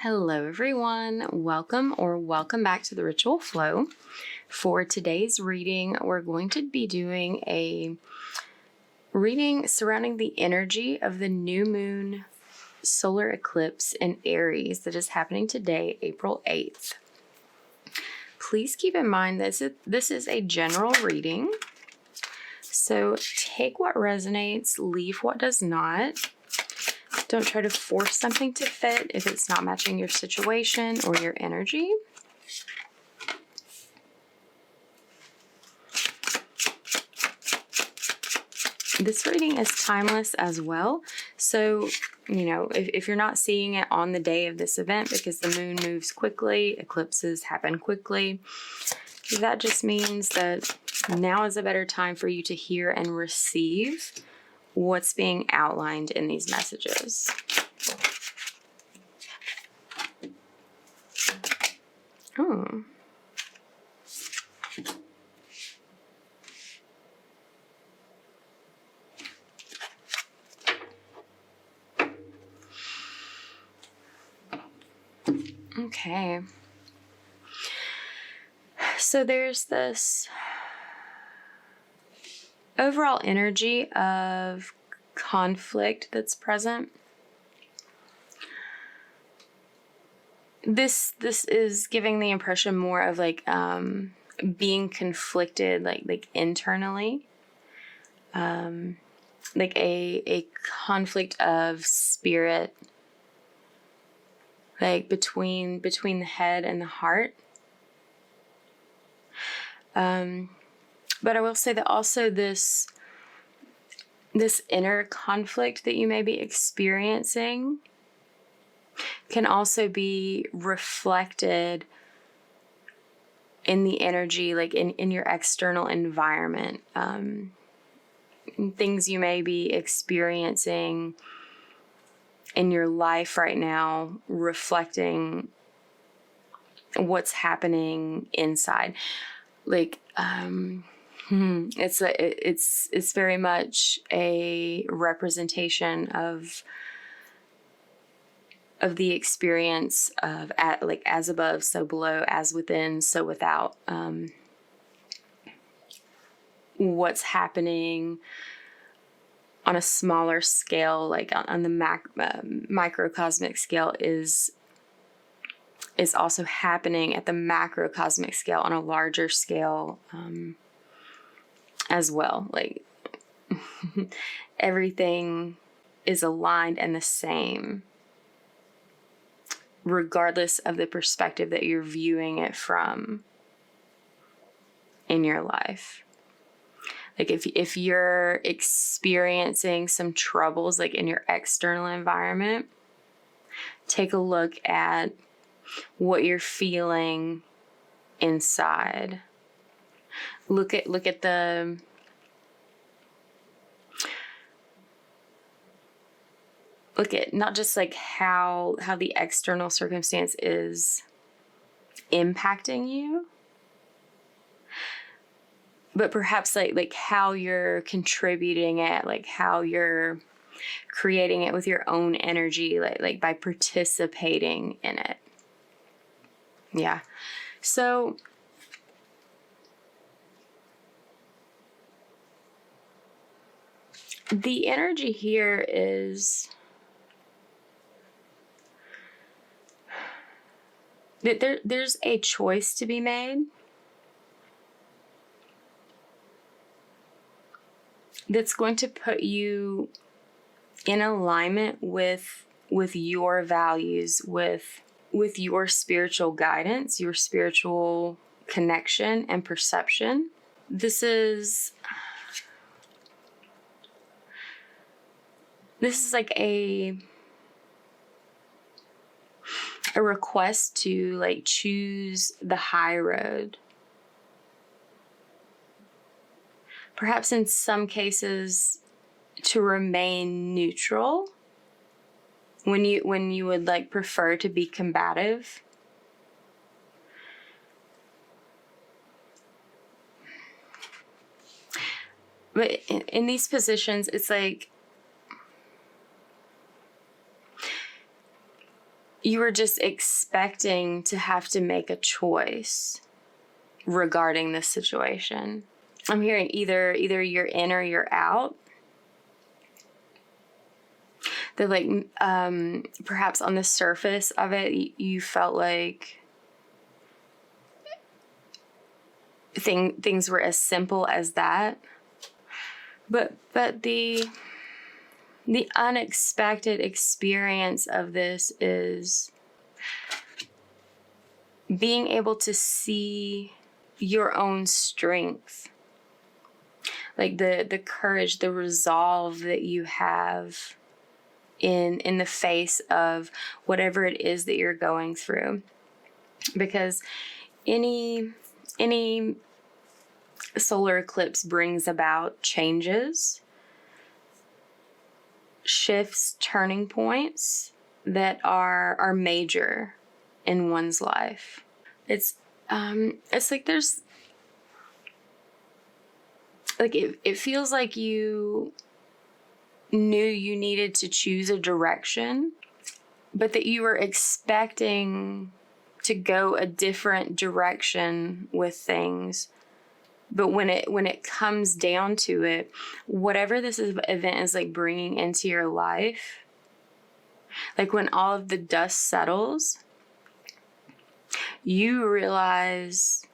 Hello everyone, welcome back to the Ritual Flow. For today's reading, we're going to be doing a reading surrounding the energy of the new moon solar eclipse in Aries that is happening today, April 8th. Please keep in mind that this is a general reading, so take what resonates, leave what does not. Don't try to force something to fit if it's not matching your situation or your energy. This reading is timeless as well. So, if you're not seeing it on the day of this event because the moon moves quickly, eclipses happen quickly, that just means that now is a better time for you to hear and receive what's being outlined in these messages. Oh. Okay. So there's this overall energy of conflict that's present. This is giving the impression more of being conflicted like internally, like a conflict of spirit, like between the head and the heart. But I will say that also this inner conflict that you may be experiencing can also be reflected in the energy, like in your external environment. Things you may be experiencing in your life right now, reflecting what's happening inside. It's very much a representation of the experience of as above, so below, as within, so without. What's happening on a smaller scale, like on the microcosmic scale, is also happening at the macrocosmic scale on a larger scale as well. Like everything is aligned and the same, regardless of the perspective that you're viewing it from in your life. Like if you're experiencing some troubles like in your external environment, take a look at what you're feeling inside. Look at not just like how the external circumstance is impacting you, but perhaps like how you're contributing it, like how you're creating it with your own energy, like by participating in it. Yeah. So the energy here is that there's a choice to be made that's going to put you in alignment with your values, with your spiritual guidance, your spiritual connection and perception. This is like a request to like choose the high road. Perhaps in some cases to remain neutral when you would like prefer to be combative. But in these positions, it's like you were just expecting to have to make a choice regarding this situation. I'm hearing either you're in or you're out. That like perhaps on the surface of it, you felt like things were as simple as that. But the unexpected experience of this is being able to see your own strength, like the courage, the resolve that you have in the face of whatever it is that you're going through. Because any solar eclipse brings about changes, shifts, turning points that are major in one's life. It's like there's like it feels like you knew you needed to choose a direction, but that you were expecting to go a different direction with things. But when it comes down to it, whatever this event is like bringing into your life, like when all of the dust settles, you realize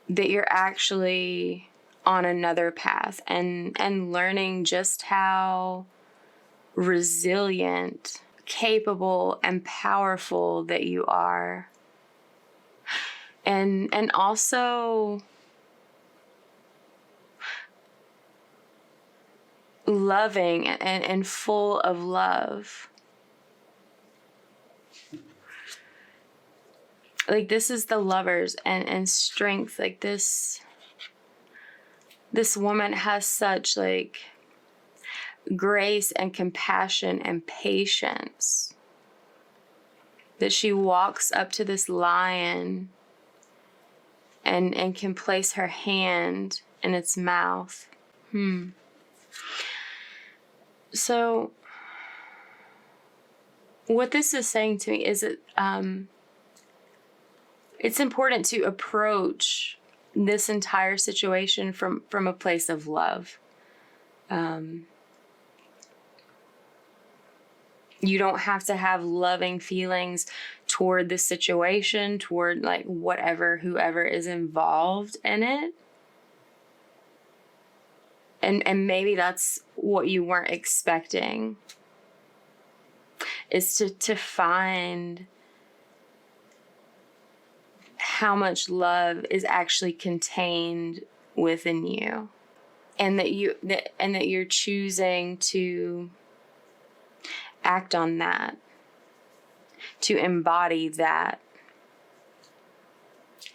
that you're actually on another path and learning just how resilient, capable, and powerful that you are. And also loving and full of love. Like this is the Lovers and strength. Like this woman has such like grace and compassion and patience that she walks up to this lion and can place her hand in its mouth. So what this is saying to me is that it's important to approach this entire situation from a place of love. You don't have to have loving feelings toward the situation, toward like whoever is involved in it. And maybe that's what you weren't expecting, is to find how much love is actually contained within you, and that you're choosing to act on that, to embody that,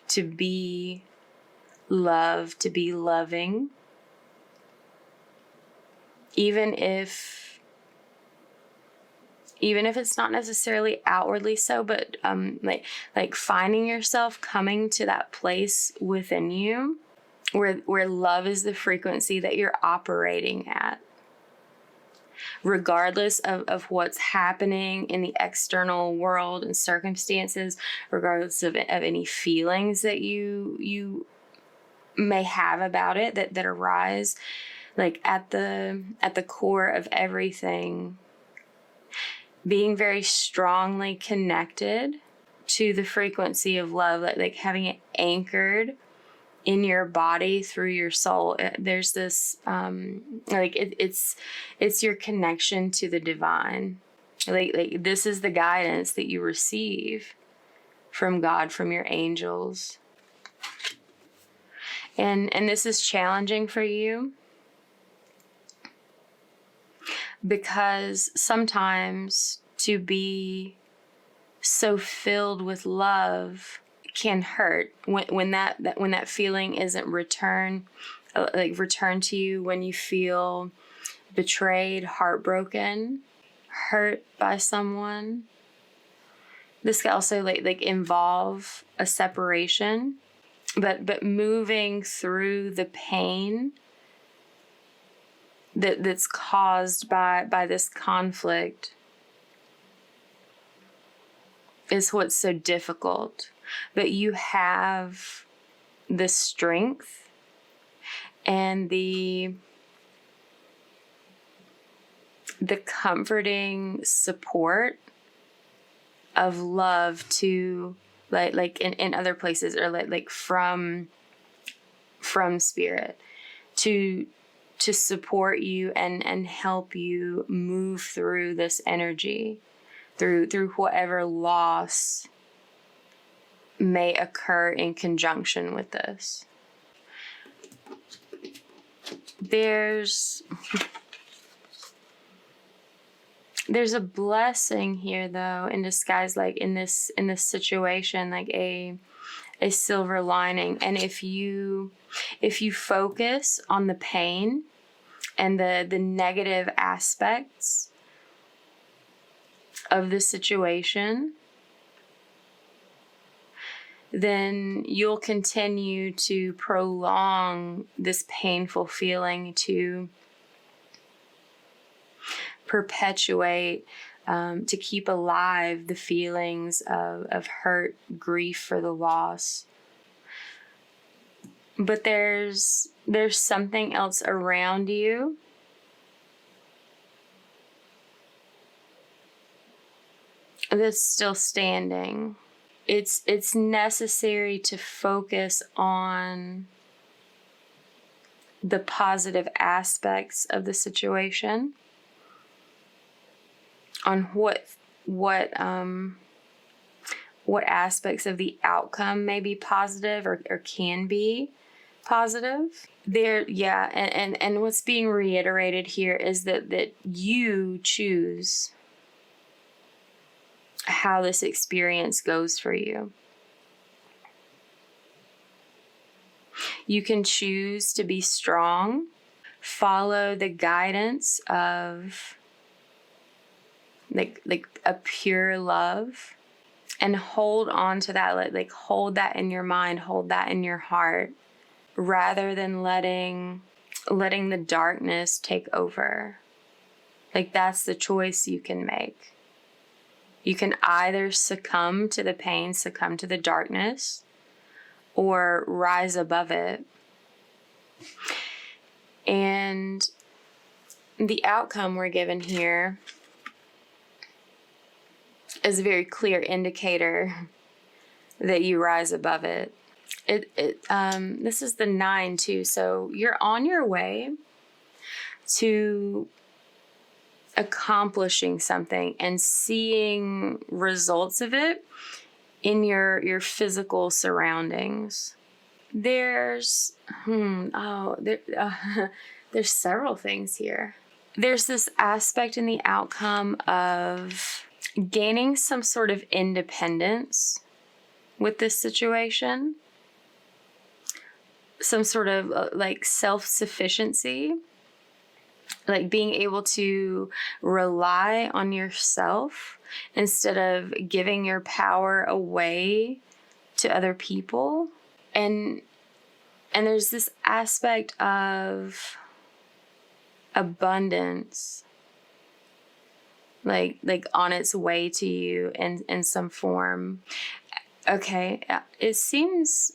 to be love, to be loving, even if it's not necessarily outwardly so, but like finding yourself coming to that place within you where love is the frequency that you're operating at, regardless of what's happening in the external world and circumstances, regardless of any feelings that you may have about it that arise. Like at the core of everything, being very strongly connected to the frequency of love, like having it anchored in your body through your soul. There's this it's your connection to the divine. Like this is the guidance that you receive from God, from your angels. And this is challenging for you, because sometimes to be so filled with love can hurt when that feeling isn't returned to you, when you feel betrayed, heartbroken, hurt by someone. This can also like involve a separation, but moving through the pain that's caused by this conflict is what's so difficult. But you have the strength and the comforting support of love to like in other places, or like from spirit to support you and help you move through this energy, through whatever loss may occur in conjunction with this. There's a blessing here, though, in disguise, like in this situation, like a silver lining. And if you focus on the pain and the negative aspects of the situation, then you'll continue to prolong this painful feeling, to perpetuate, to keep alive the feelings of hurt, grief for the loss. But there's something else around you that's still standing. It's necessary to focus on the positive aspects of the situation, on what aspects of the outcome may be positive or can be positive. And what's being reiterated here is that you choose how this experience goes for you. You can choose to be strong, follow the guidance of like a pure love, and hold on to that, like hold that in your mind, hold that in your heart, rather than letting the darkness take over. Like, that's the choice you can make. You can either succumb to the pain, succumb to the darkness, or rise above it. And the outcome we're given here is a very clear indicator that you rise above it. This is the 9 too, so you're on your way to accomplishing something and seeing results of it in your physical surroundings. There's there's several things here. There's this aspect in the outcome of gaining some sort of independence with this situation, some sort of like self-sufficiency, like being able to rely on yourself instead of giving your power away to other people. And there's this aspect of abundance, like on its way to you in some form. Okay, it seems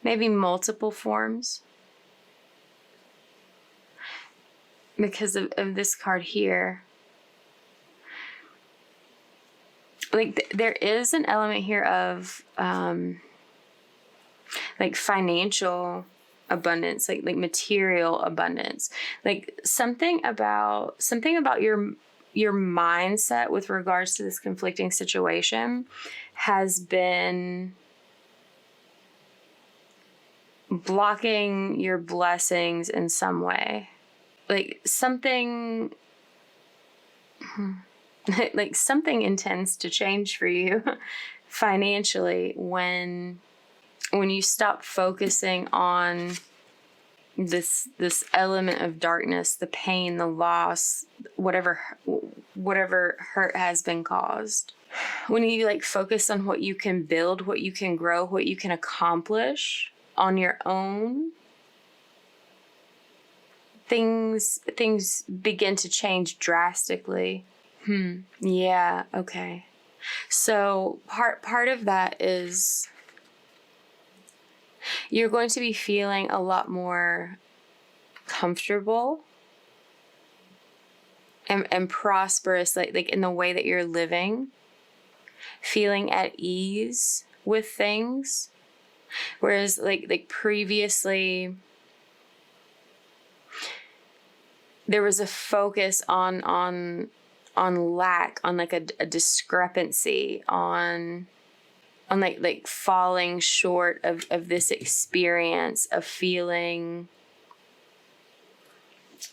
maybe multiple forms, because of this card here. Like there is an element here of like financial abundance, like material abundance, like something about your mindset with regards to this conflicting situation has been blocking your blessings in some way. Like something like something intends to change for you financially when you stop focusing on this element of darkness, the pain, the loss, whatever hurt has been caused. When you like focus on what you can build, what you can grow, what you can accomplish on your own, things begin to change drastically. Yeah, okay. So part of that is you're going to be feeling a lot more comfortable and prosperous, like in the way that you're living, feeling at ease with things. Whereas like previously there was a focus on lack, on like a discrepancy, on like falling short of this experience of feeling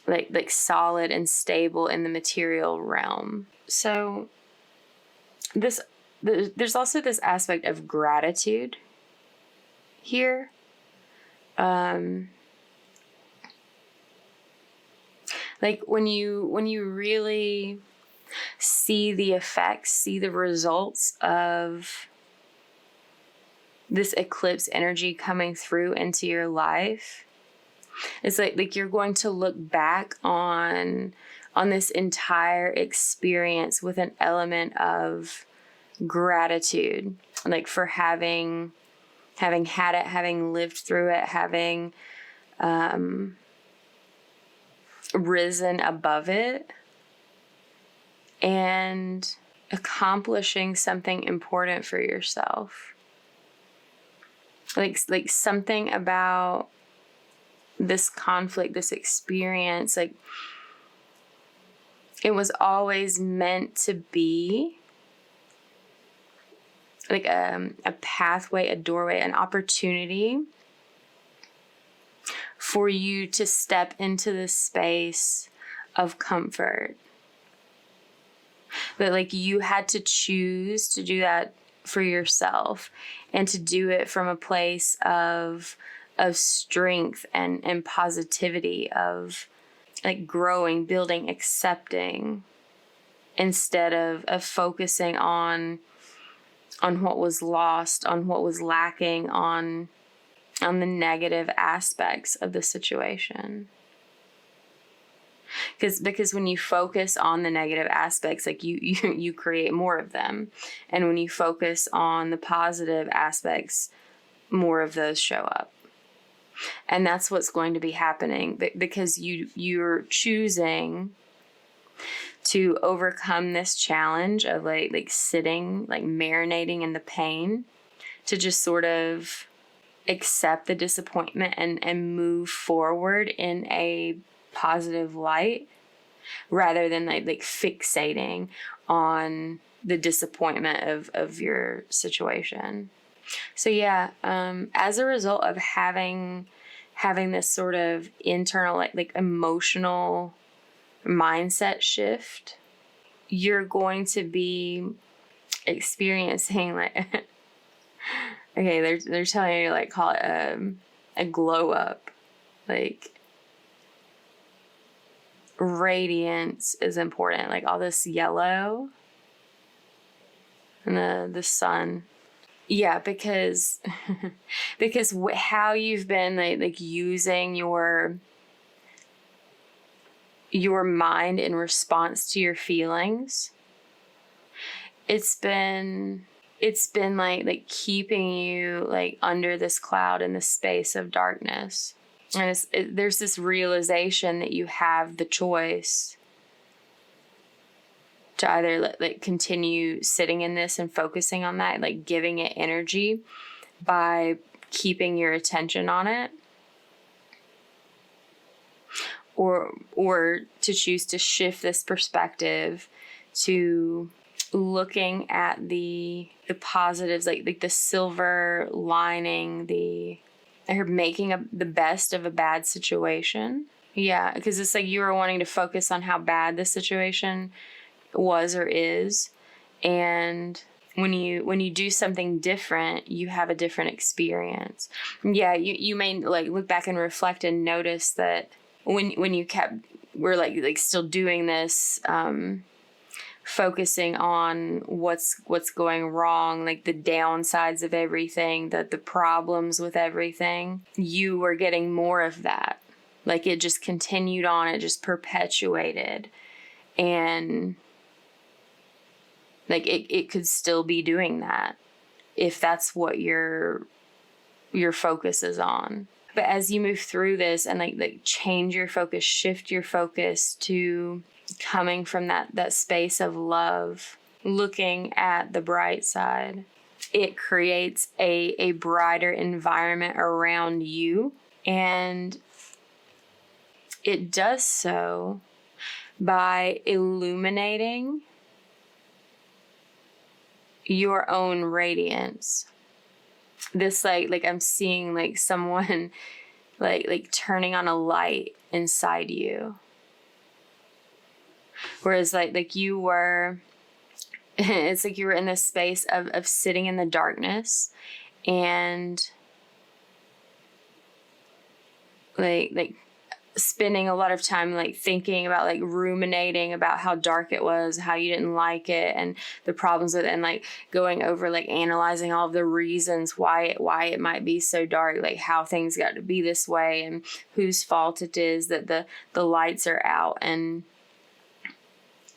like solid and stable in the material realm. So there's also this aspect of gratitude here. Like when you really see the effects, see the results of this eclipse energy coming through into your life, it's like you're going to look back on this entire experience with an element of gratitude, like for having had it, having lived through it, having risen above it, and accomplishing something important for yourself. Like something about this conflict, this experience, like it was always meant to be like a pathway, a doorway, an opportunity for you to step into this space of comfort. But like you had to choose to do that for yourself, and to do it from a place of strength and positivity, of like growing, building, accepting, instead of focusing on what was lost, on what was lacking, on the negative aspects of the situation. Because when you focus on the negative aspects, like you create more of them. And when you focus on the positive aspects, more of those show up. And that's what's going to be happening, because you're choosing to overcome this challenge of like sitting, like marinating in the pain, to just sort of accept the disappointment and move forward in a positive light, rather than like fixating on the disappointment of your situation. So yeah, as a result of having this sort of internal like emotional mindset shift, you're going to be experiencing like okay, they're telling you like call it a glow up, like radiance is important, like all this yellow and the sun. Yeah, because how you've been like using your mind in response to your feelings, it's been like keeping you like under this cloud in this space of darkness. And there's this realization that you have the choice to either like continue sitting in this and focusing on that, like giving it energy by keeping your attention on it, or to choose to shift this perspective to looking at the positives, like the silver lining, making the best of a bad situation. Yeah, because it's like you were wanting to focus on how bad the situation was or is, and when you do something different, you have a different experience. Yeah, you may like look back and reflect and notice that when we're like still doing this, focusing on what's going wrong, like the downsides of everything, the problems with everything, you were getting more of that. Like it just continued on, it just perpetuated. And Like it could still be doing that if that's what your focus is on. But as you move through this and like change your focus, shift your focus to coming from that space of love, looking at the bright side, it creates a brighter environment around you. And it does so by illuminating your own radiance. This like I'm seeing like someone like turning on a light inside you. Whereas like you were, it's like you were in this space of sitting in the darkness and like spending a lot of time like thinking about, like ruminating about how dark it was, how you didn't like it and the problems with it, and like going over like analyzing all of the reasons why it might be so dark, like how things got to be this way and whose fault it is that the lights are out, and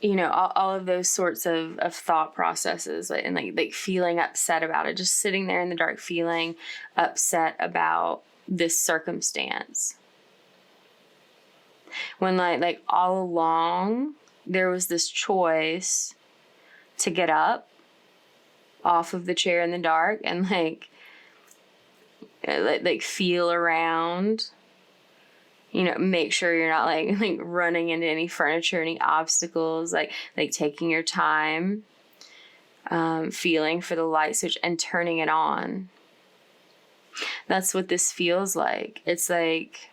you know, all of those sorts of thought processes, and like feeling upset about it, just sitting there in the dark feeling upset about this circumstance. When like all along there was this choice to get up off of the chair in the dark and like feel around, you know, make sure you're not like running into any furniture, any obstacles, like taking your time, feeling for the light switch and turning it on. That's what this feels like. It's like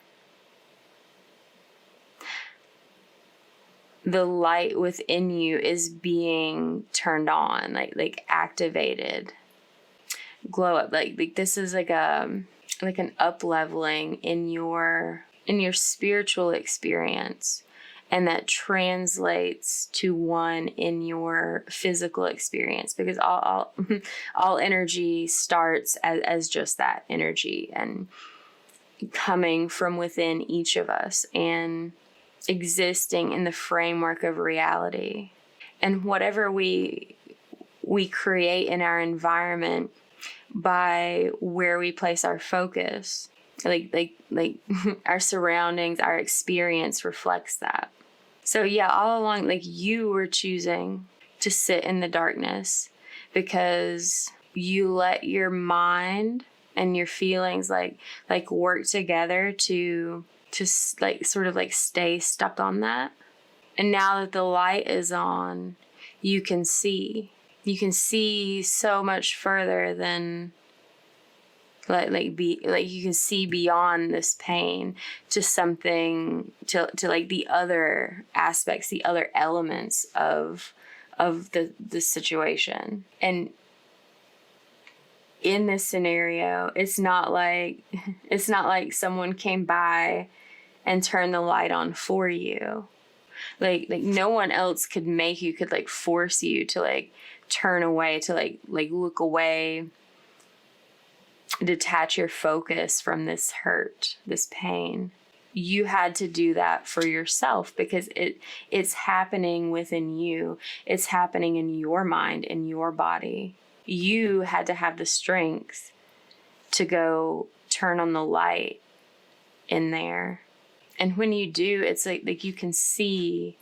the light within you is being turned on, like activated, glow up. Like this is like an up leveling in your spiritual experience, and that translates to one in your physical experience, because all energy starts as just that energy and coming from within each of us and existing in the framework of reality. And whatever we create in our environment by where we place our focus, like our surroundings, our experience reflects that. So yeah, all along, like you were choosing to sit in the darkness because you let your mind and your feelings like work together to like sort of like stay stuck on that. And now that the light is on, you can see so much further than you can see beyond this pain to something, to like the other aspects, the other elements of the situation. And in this scenario, it's not like someone came by and turned the light on for you. Like no one else could like force you to like turn away, to like look away, detach your focus from this hurt, this pain. You had to do that for yourself because it's happening within you. It's happening in your mind, in your body. You had to have the strength to go turn on the light in there. And when you do, it's like you can see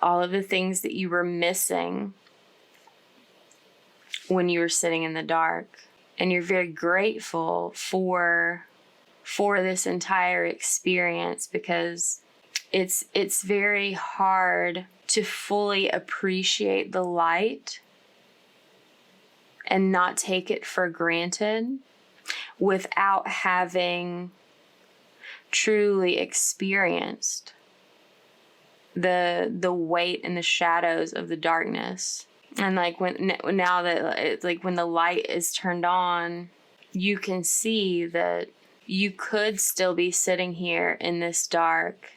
all of the things that you were missing when you were sitting in the dark. And you're very grateful for this entire experience, because it's very hard to fully appreciate the light and not take it for granted without having truly experienced the weight and the shadows of the darkness. And like now that it's like when the light is turned on, you can see that you could still be sitting here in this dark,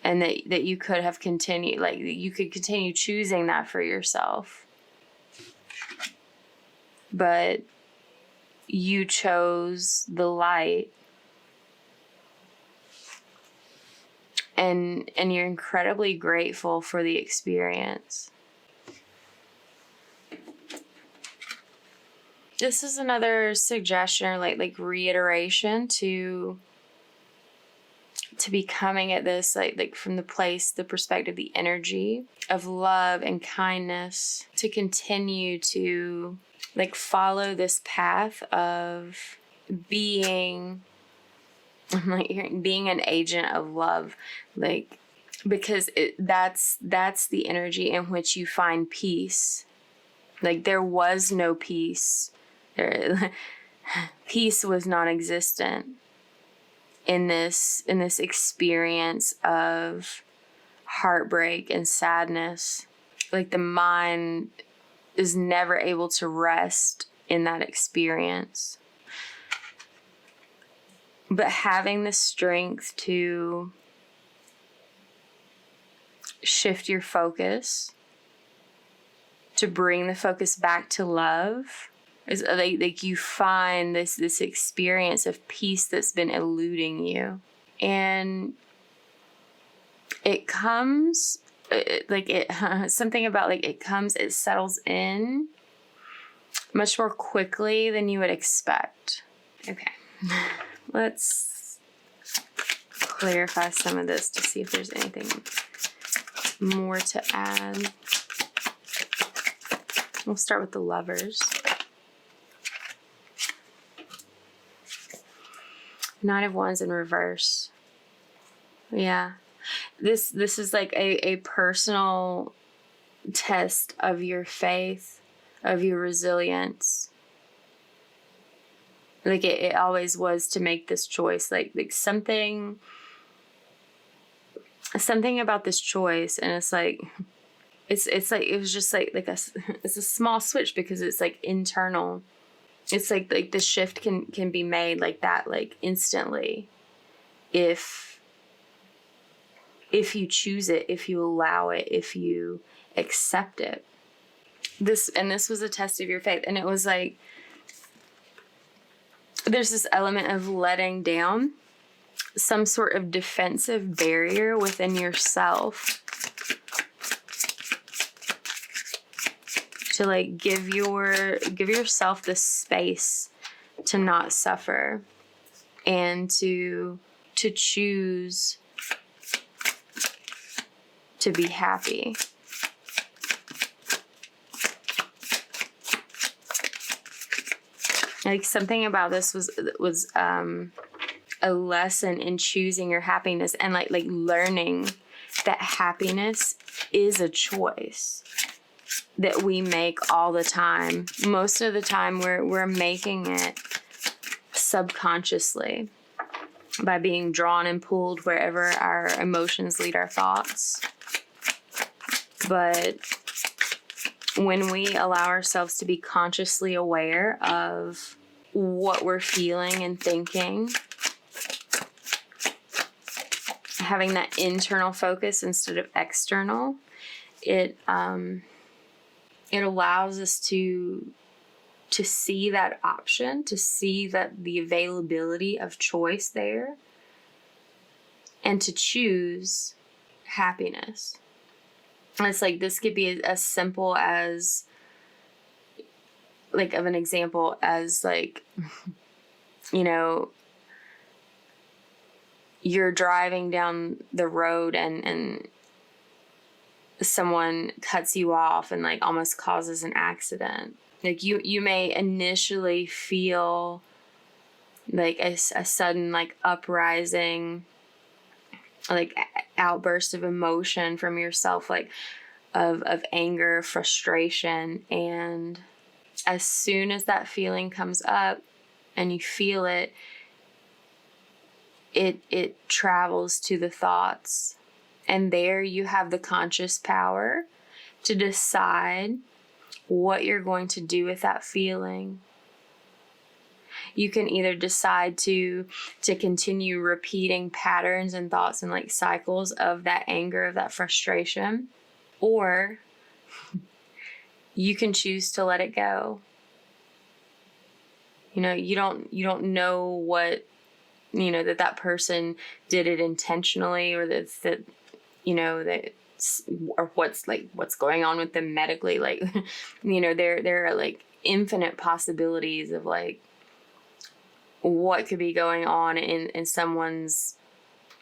and that you could have continued, like you could continue choosing that for yourself. But you chose the light. and you're incredibly grateful for the experience. This is another suggestion or like reiteration to be coming at this like from the perspective, the energy of love and kindness, to continue to like follow this path of being being an agent of love, like, because that's the energy in which you find peace. Like, there was no peace. Peace was non-existent in this experience of heartbreak and sadness. Like, the mind is never able to rest in that experience. But having the strength to shift your focus, to bring the focus back to love, is like you find this experience of peace that's been eluding you. And it comes, something about like it settles in much more quickly than you would expect. Okay, let's clarify some of this to see if there's anything more to add. We'll start with the Lovers. Nine of Wands in reverse. Yeah. This is like a personal test of your faith, of your resilience. Like it always was to make this choice. Like something about this choice, and it's like it's like it was just like it's a small switch, because it's like internal. It's like the shift can be made like that, like instantly, if you choose it, if you allow it, if you accept it. This was a test of your faith, and it was like there's this element of letting down some sort of defensive barrier within yourself to like give yourself the space to not suffer and to choose to be happy. Like something about this was a lesson in choosing your happiness, and like learning that happiness is a choice that we make all the time. Most of the time we're making it subconsciously by being drawn and pulled wherever our emotions lead our thoughts. But when we allow ourselves to be consciously aware of what we're feeling and thinking, having that internal focus instead of external, it allows us to see that option, to see that the availability of choice there, and to choose happiness. And it's like this could be as simple as like of an example as like, you know, you're driving down the road and someone cuts you off and like almost causes an accident. Like you may initially feel like a sudden like uprising, like outburst of emotion from yourself, like of anger, frustration. And as soon as that feeling comes up and you feel it, it travels to the thoughts. And there you have the conscious power to decide what you're going to do with that feeling. You can either decide to continue repeating patterns and thoughts and like cycles of that anger, of that frustration, or you can choose to let it go. You know, you don't know what that person did it intentionally, or that or what's going on with them medically. Like, there are like infinite possibilities of like what could be going on in someone's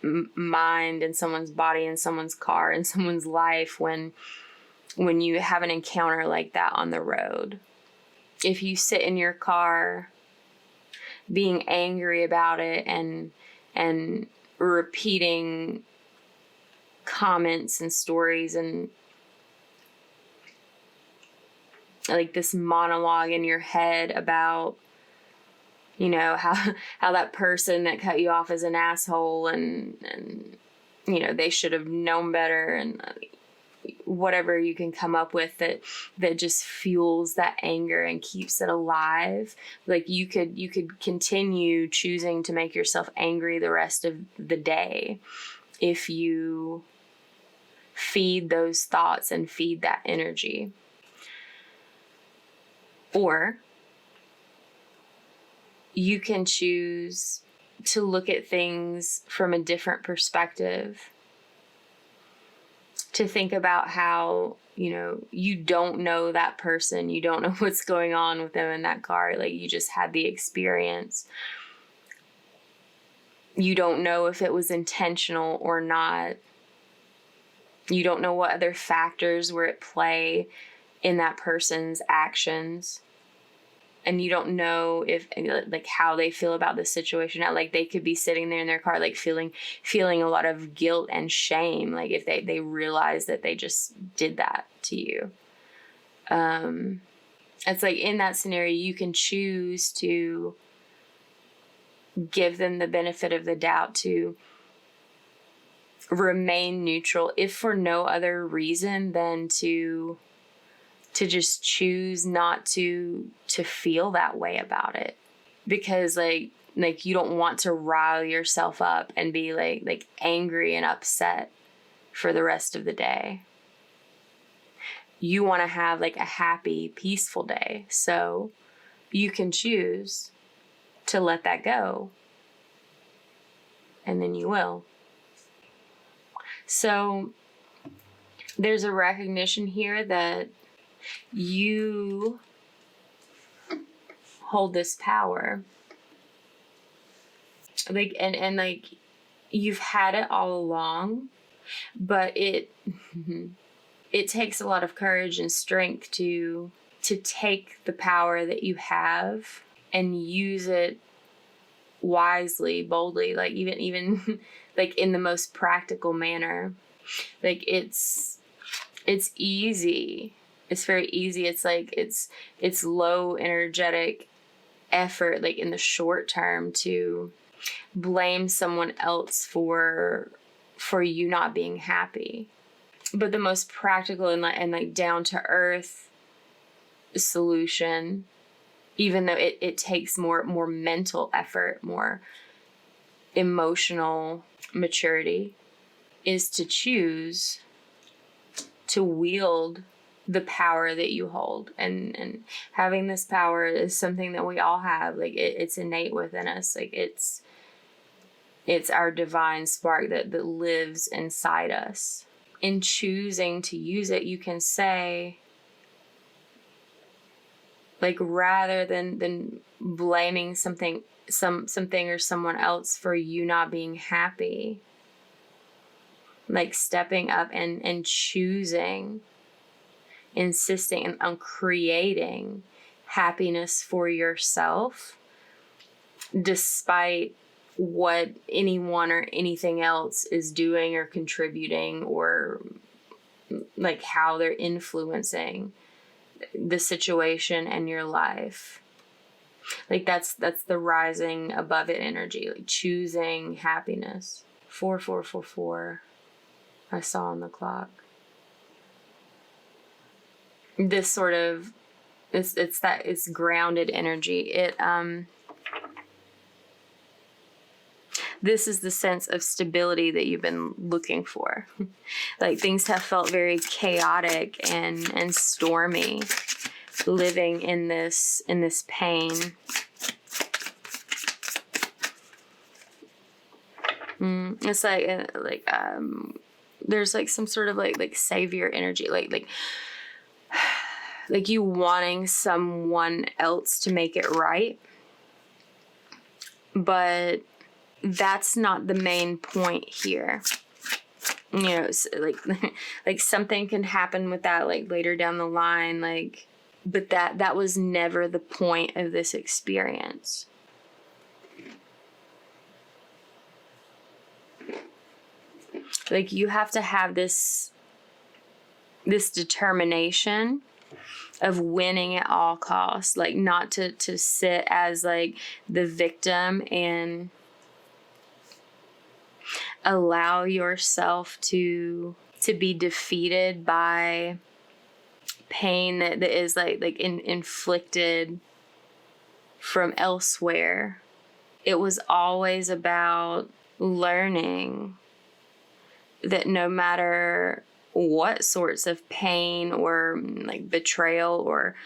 mind, in someone's body, in someone's car, in someone's life when you have an encounter like that on the road. If you sit in your car being angry about it and repeating comments and stories and like this monologue in your head about how that person that cut you off is an asshole and they should have known better, and whatever you can come up with that just fuels that anger and keeps it alive. Like you could continue choosing to make yourself angry the rest of the day if you feed those thoughts and feed that energy. Or you can choose to look at things from a different perspective, to think about how, you don't know that person, you don't know what's going on with them in that car, like you just had the experience. You don't know if it was intentional or not. You don't know what other factors were at play in that person's actions. And you don't know if like how they feel about the situation. Like they could be sitting there in their car, like feeling a lot of guilt and shame. Like if they realize that they just did that to you. It's like in that scenario, you can choose to give them the benefit of the doubt, to remain neutral, if for no other reason than to just choose not to feel that way about it. Because like you don't want to rile yourself up and be like angry and upset for the rest of the day. You want to have like a happy, peaceful day. So you can choose to let that go. And then you will. So there's a recognition here that you hold this power. Like, and like you've had it all along, but it takes a lot of courage and strength to take the power that you have and use it wisely, boldly, like even like in the most practical manner. Like it's easy. It's very easy. It's like it's low energetic effort, like in the short term, to blame someone else for you not being happy. But the most practical and like down to earth solution, even though it takes more mental effort, more emotional maturity, is to choose to wield the power that you hold. And having this power is something that we all have. Like it's innate within us. Like it's our divine spark that lives inside us. In choosing to use it, you can say, like, rather than blaming something or someone else for you not being happy, like stepping up and choosing, insisting on creating happiness for yourself, despite what anyone or anything else is doing or contributing, or like how they're influencing the situation and your life. Like that's the rising above it energy, like choosing happiness. 4444 I saw on the clock. This sort of it's grounded energy. This is the sense of stability that you've been looking for. Like things have felt very chaotic and stormy, living in this pain. It's there's like some sort of like savior energy, like you wanting someone else to make it right. But that's not the main point here. You know, like something can happen with that like later down the line, like, but that was never the point of this experience. Like, you have to have this determination of winning at all costs, like not to sit as like the victim and allow yourself to be defeated by pain that is inflicted from elsewhere. It was always about learning that no matter what sorts of pain or like betrayal or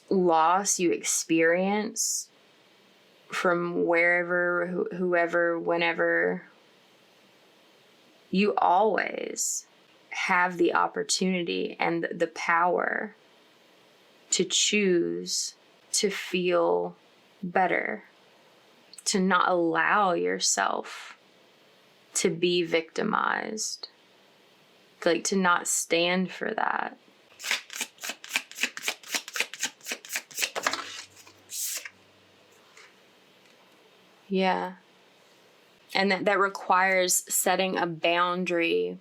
loss you experience from wherever, whoever, whenever, you always have the opportunity and the power to choose to feel better, to not allow yourself to be victimized, like to not stand for that. Yeah. And that requires setting a boundary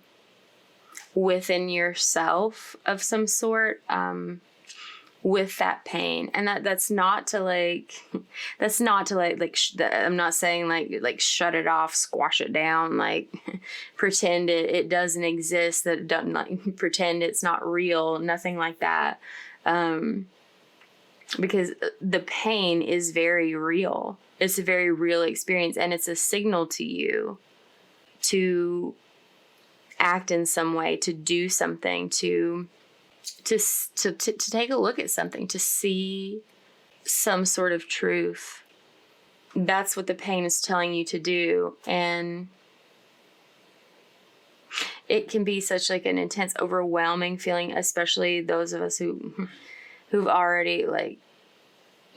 within yourself of some sort, with that pain. And that's not to I'm not saying like shut it off, squash it down, like pretend it doesn't exist, that it doesn't, like pretend it's not real, nothing like that. Because the pain is very real. It's a very real experience, and it's a signal to you to act in some way, to do something, to take a look at something, to see some sort of truth. That's what the pain is telling you to do. And it can be such like an intense, overwhelming feeling, especially those of us who've already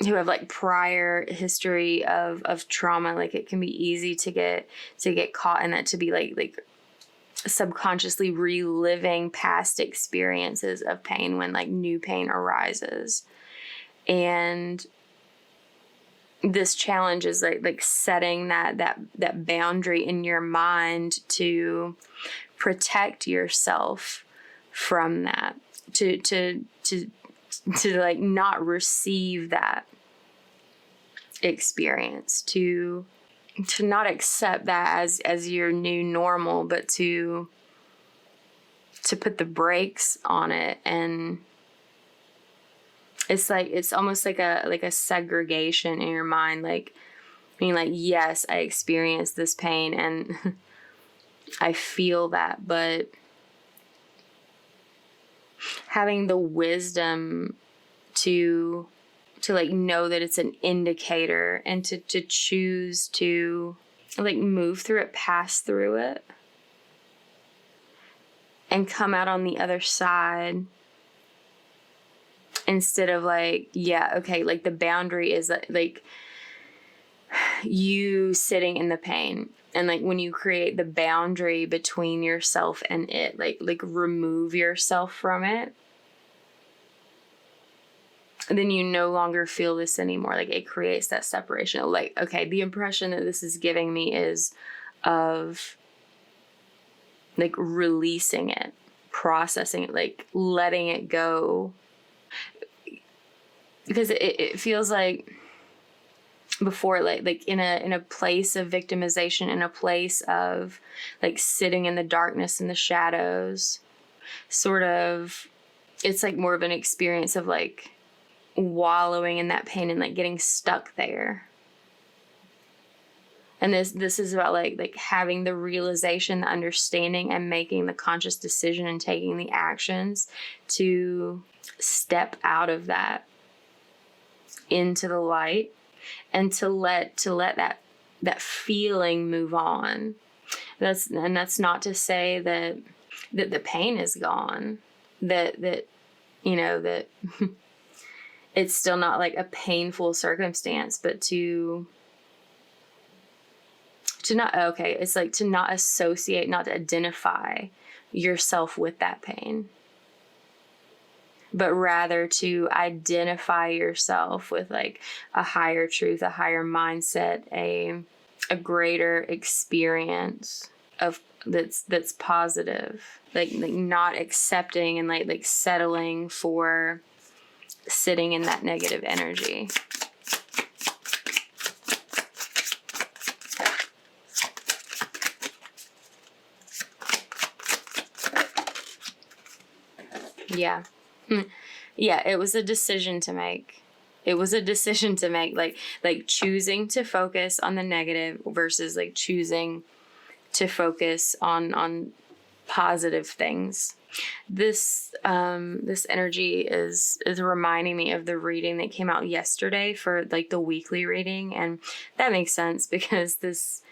who have like prior history of trauma. Like, it can be easy to get caught in that, to be like subconsciously reliving past experiences of pain when like new pain arises. And this challenge is like setting that boundary in your mind to protect yourself from that, to like not receive that experience, to not accept that as your new normal, but to put the brakes on it. And it's almost like a segregation in your mind, like being like, yes, I experienced this pain and I feel that, but having the wisdom to like know that it's an indicator, and to choose to like move through it, pass through it, and come out on the other side, instead of like, yeah, okay, like the boundary is like you sitting in the pain. And like when you create the boundary between yourself and it, like remove yourself from it, then you no longer feel this anymore. Like, it creates that separation of like, okay, the impression that this is giving me is of like releasing it, processing it, like letting it go. Because it feels like before, like in a place of victimization, in a place of like sitting in the darkness and the shadows, sort of, it's like more of an experience of like wallowing in that pain and like getting stuck there. And this is about like having the realization, the understanding, and making the conscious decision and taking the actions to step out of that into the light, and to let that that feeling move on. That's not to say that the pain is gone, that it's still not like a painful circumstance, but to not, okay, it's like to not associate, not to identify yourself with that pain, but rather to identify yourself with like a higher truth, a higher mindset, a greater experience of that's positive, like not accepting and like settling for sitting in that negative energy. Yeah. Yeah, it was a decision to make. Like choosing to focus on the negative versus like choosing to focus on positive things. This energy is reminding me of the reading that came out yesterday for like the weekly reading, and that makes sense because this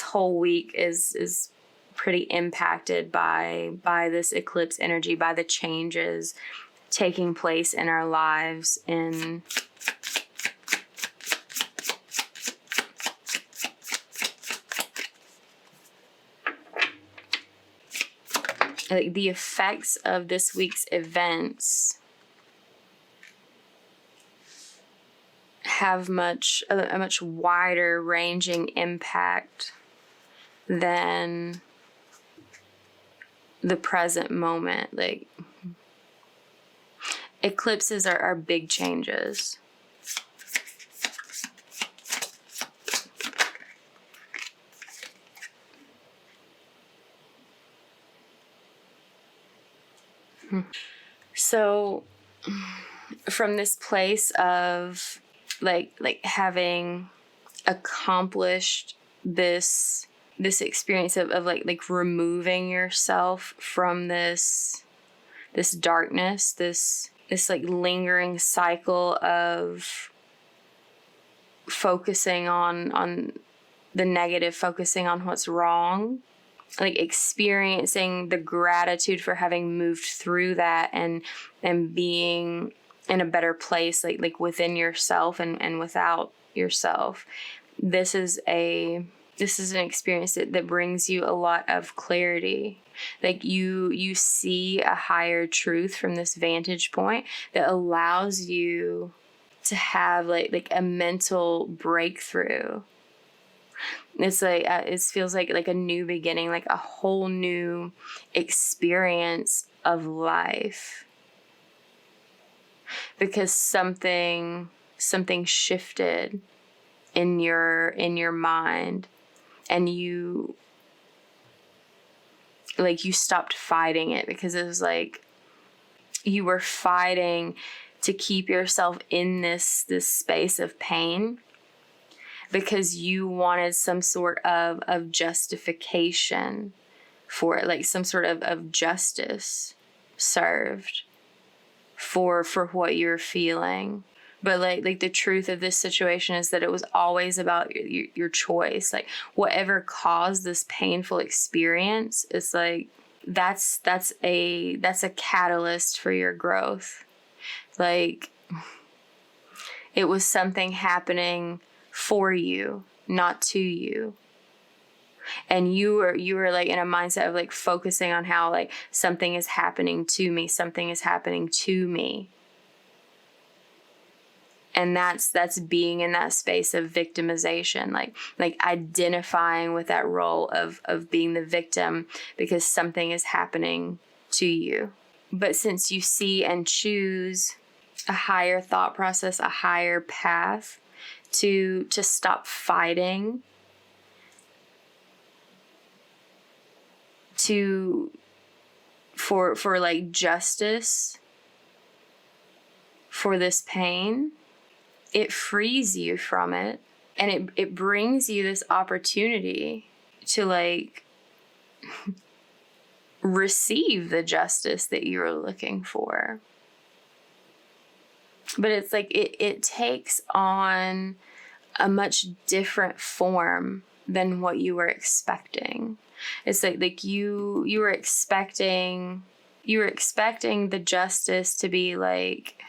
whole week is pretty impacted by this eclipse energy, by the changes taking place in our lives in like the effects of this week's events have a much wider ranging impact than the present moment. Like eclipses are big changes. So from this place of like having accomplished this experience of like removing yourself from this darkness, this like lingering cycle of focusing on the negative, focusing on what's wrong, like experiencing the gratitude for having moved through that and being in a better place, like within yourself and without yourself. This is an experience that brings you a lot of clarity. Like you see a higher truth from this vantage point that allows you to have like a mental breakthrough. It's like it feels like a new beginning, like a whole new experience of life, because something shifted in your mind, and you stopped fighting it, because it was like you were fighting to keep yourself in this space of pain because you wanted some sort of justification for it, like some sort of justice served for what you're feeling. But like the truth of this situation is that it was always about your choice. Like whatever caused this painful experience, it's like that's a catalyst for your growth. Like it was something happening for you, not to you. And you were like in a mindset of like focusing on how like something is happening to me, something is happening to me. And that's being in that space of victimization, like identifying with that role of being the victim because something is happening to you. But since you see and choose a higher thought process, a higher path to stop fighting, for like justice for this pain, it frees you from it, and it brings you this opportunity to like receive the justice that you were looking for. But it's like it takes on a much different form than what you were expecting. It's like you were expecting the justice to be like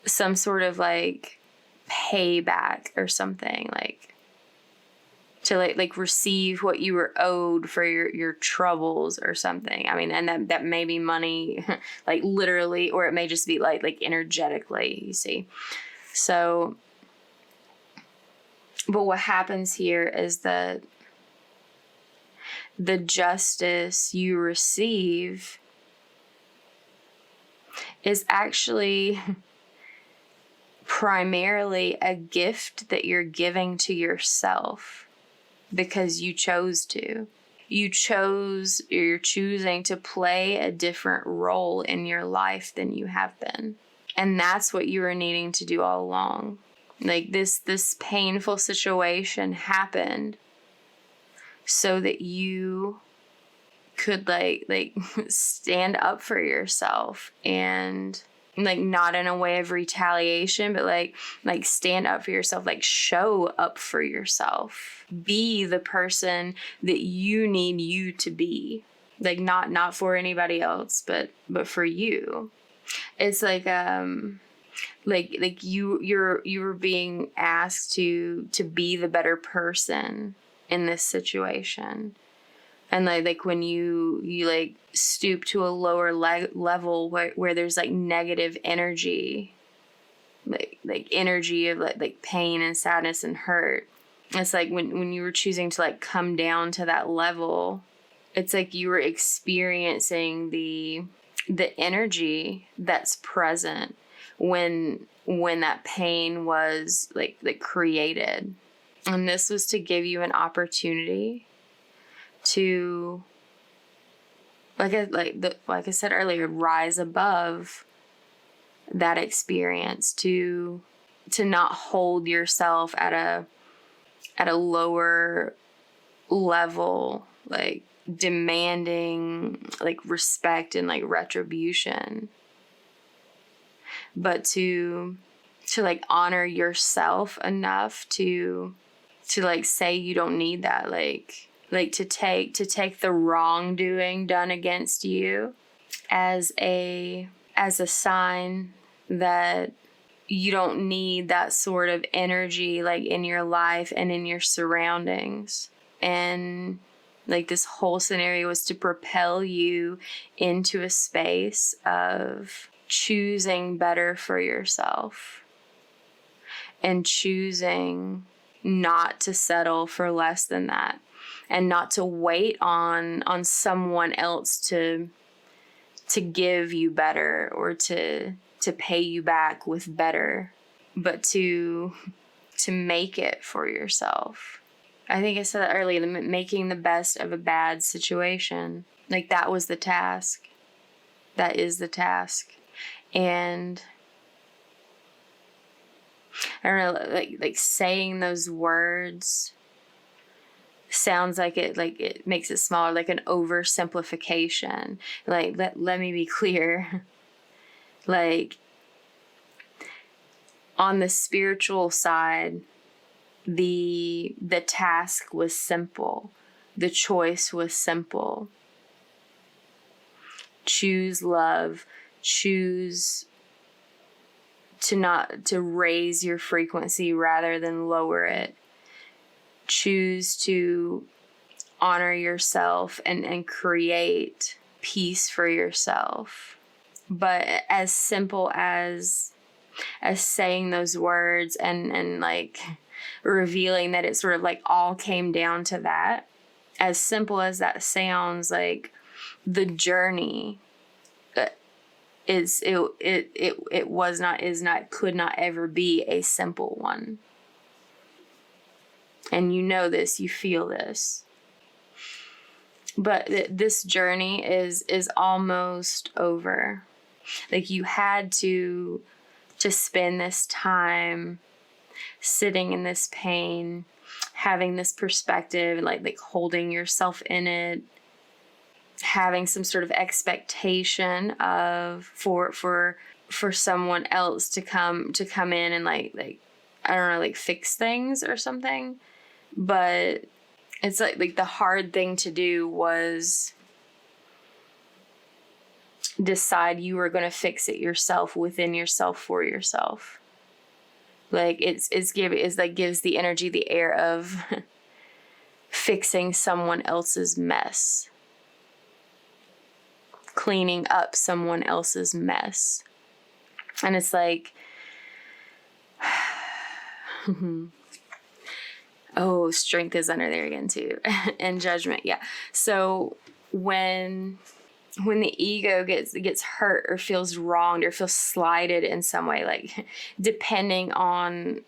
some sort of like payback or something, like to like receive what you were owed for your troubles or something. I mean, and that may be money, like literally, or it may just be like energetically, you see. So, but what happens here is that the justice you receive is actually primarily a gift that you're giving to yourself because you chose to. You're choosing to play a different role in your life than you have been. And that's what you were needing to do all along. Like this painful situation happened so that you could like stand up for yourself, and like not in a way of retaliation, but like stand up for yourself, like show up for yourself, be the person that you need you to be, like not for anybody else, but for you. It's like you were being asked to be the better person in this situation. And like when you like stoop to a lower level where there's like negative energy, like energy of like pain and sadness and hurt. It's like when you were choosing to like come down to that level, it's like you were experiencing the energy that's present when that pain was like created. And this was to give you an opportunity to, like I said earlier, rise above that experience, to not hold yourself at a lower level, like demanding like respect and like retribution, but to like honor yourself enough to like say you don't need that, like to take the wrongdoing done against you as a sign that you don't need that sort of energy like in your life and in your surroundings. And like this whole scenario was to propel you into a space of choosing better for yourself and choosing not to settle for less than that, and not to wait on someone else to give you better or to pay you back with better, but to make it for yourself. I think I said that earlier, making the best of a bad situation. Like that was the task. That is the task. And I don't know, like saying those words sounds like it makes it smaller, like an oversimplification. Like let me be clear. Like on the spiritual side, the task was simple. The choice was simple. Choose love. Choose to raise your frequency rather than lower it. Choose to honor yourself and create peace for yourself. But as simple as saying those words and like revealing that it sort of like all came down to that, as simple as that sounds, like the journey could not ever be a simple one. And you know this, you feel this. But this journey is almost over. Like you had to spend this time sitting in this pain, having this perspective, like holding yourself in it, having some sort of expectation of for someone else to come in and like I don't know, like fix things or something. But it's like the hard thing to do was decide you were going to fix it yourself, within yourself, for yourself. Like it's like gives the energy, the air of fixing someone else's mess, cleaning up someone else's mess. And it's like, oh, strength is under there again too. And judgment. Yeah. So when the ego gets hurt or feels wronged or feels slighted in some way, like depending on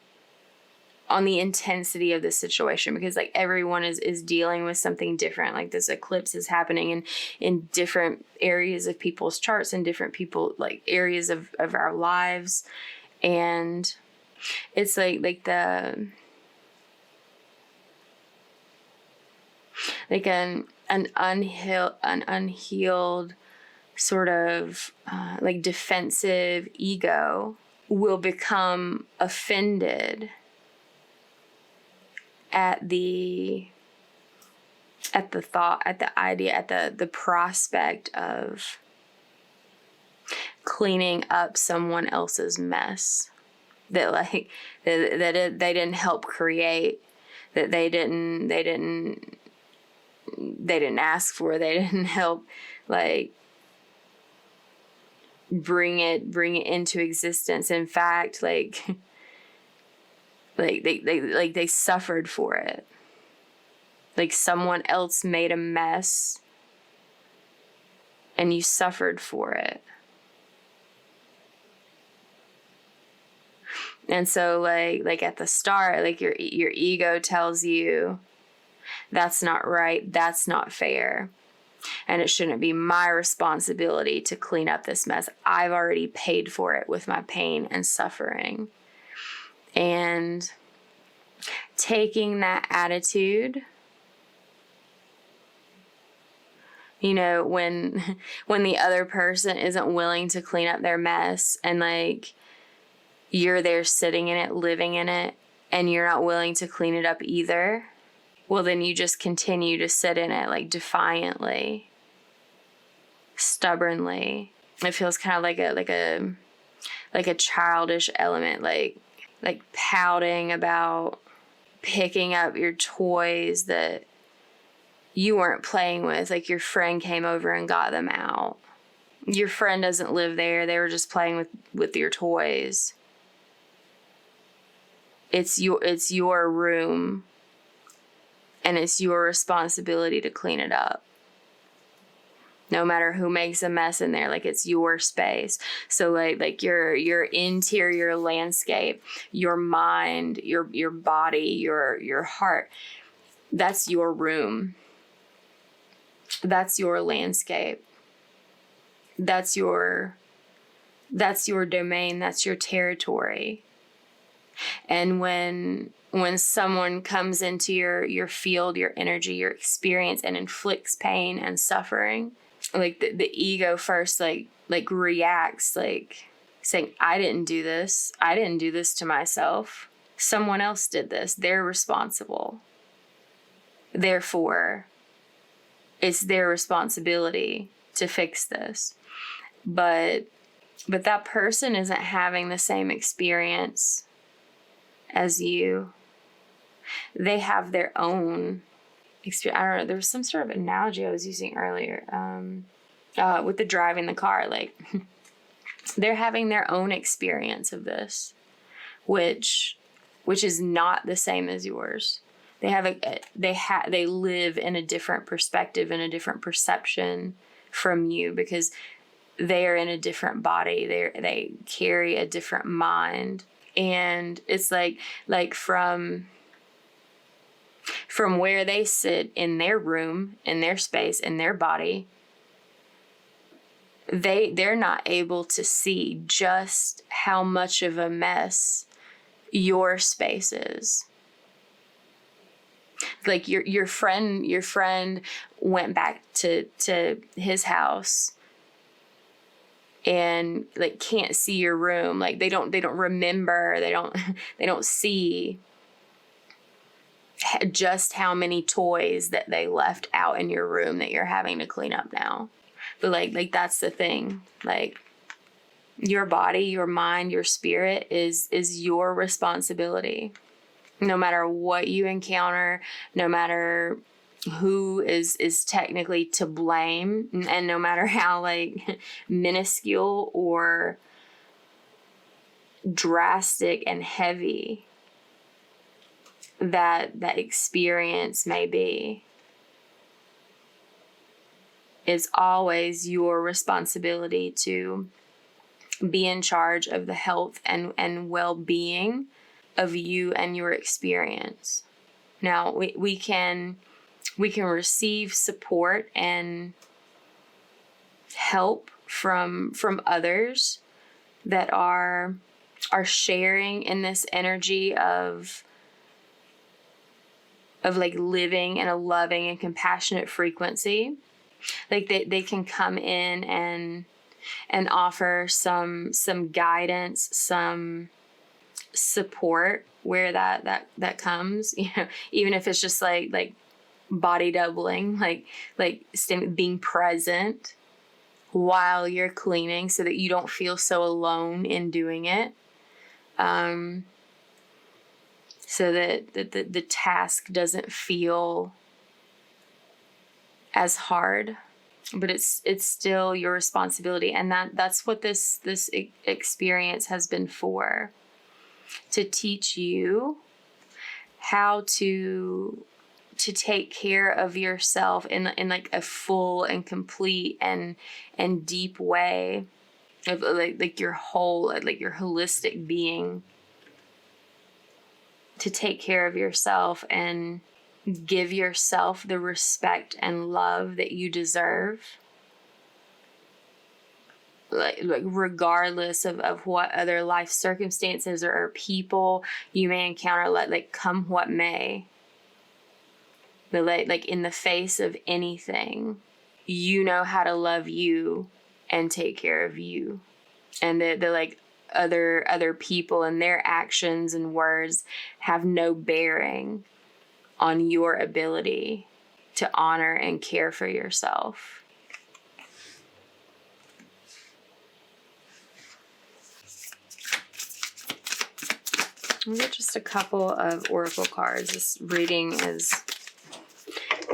the intensity of the situation, because like everyone is dealing with something different. Like this eclipse is happening in different areas of people's charts and different people, like areas of our lives. And it's like an unhealed sort of like defensive ego will become offended at the thought, at the idea, at the prospect of cleaning up someone else's mess that like that they didn't help create, that they didn't ask for, they didn't help like bring it into existence. In fact, like they suffered for it. Like someone else made a mess and you suffered for it. And so like at the start, like your ego tells you that's not right, that's not fair, and it shouldn't be my responsibility to clean up this mess. I've already paid for it with my pain and suffering. And taking that attitude, you know, when the other person isn't willing to clean up their mess and like you're there sitting in it, living in it, and you're not willing to clean it up either, well, then you just continue to sit in it like defiantly, stubbornly. It feels kind of like a childish element, like pouting about picking up your toys that you weren't playing with. Like your friend came over and got them out. Your friend doesn't live there. They were just playing with your toys. It's your room, and it's your responsibility to clean it up. No matter who makes a mess in there, like it's your space. So like your interior landscape, your mind, your body, your heart, that's your room. That's your landscape. That's your domain, that's your territory. And when someone comes into your field, your energy, your experience, and inflicts pain and suffering, like the ego first like reacts, like saying, I didn't do this to myself, someone else did this, they're responsible, therefore it's their responsibility to fix this. But that person isn't having the same experience as you. They have their own experience. I don't know, there was some sort of analogy I was using earlier with the driving the car. Like they're having their own experience of this, which is not the same as yours. They live in a different perspective and a different perception from you, because they are in a different body. They carry a different mind. And it's like from where they sit in their room, in their space, in their body, they're not able to see just how much of a mess your space is. Like your friend went back to his house and like can't see your room. Like they don't remember, they don't see just how many toys that they left out in your room that you're having to clean up now. But like that's the thing. Like your body, your mind, your spirit is your responsibility. No matter what you encounter, no matter who is technically to blame, and no matter how like minuscule or drastic and heavy that experience may be, it's always your responsibility to be in charge of the health and well-being of you and your experience. Now we can receive support and help from others that are sharing in this energy of like living in a loving and compassionate frequency. Like they can come in and offer some guidance, some support where that comes, even if it's just like body doubling, like being present while you're cleaning so that you don't feel so alone in doing it. So that the task doesn't feel as hard, but it's still your responsibility. And that's what this experience has been for, to teach you how to take care of yourself in like a full and complete and deep way of like your whole, like your holistic being, to take care of yourself and give yourself the respect and love that you deserve. Like regardless of what other life circumstances or people you may encounter, like come what may. But like in the face of anything, you know how to love you and take care of you. And the like other people and their actions and words have no bearing on your ability to honor and care for yourself. I'll get just a couple of oracle cards. This reading is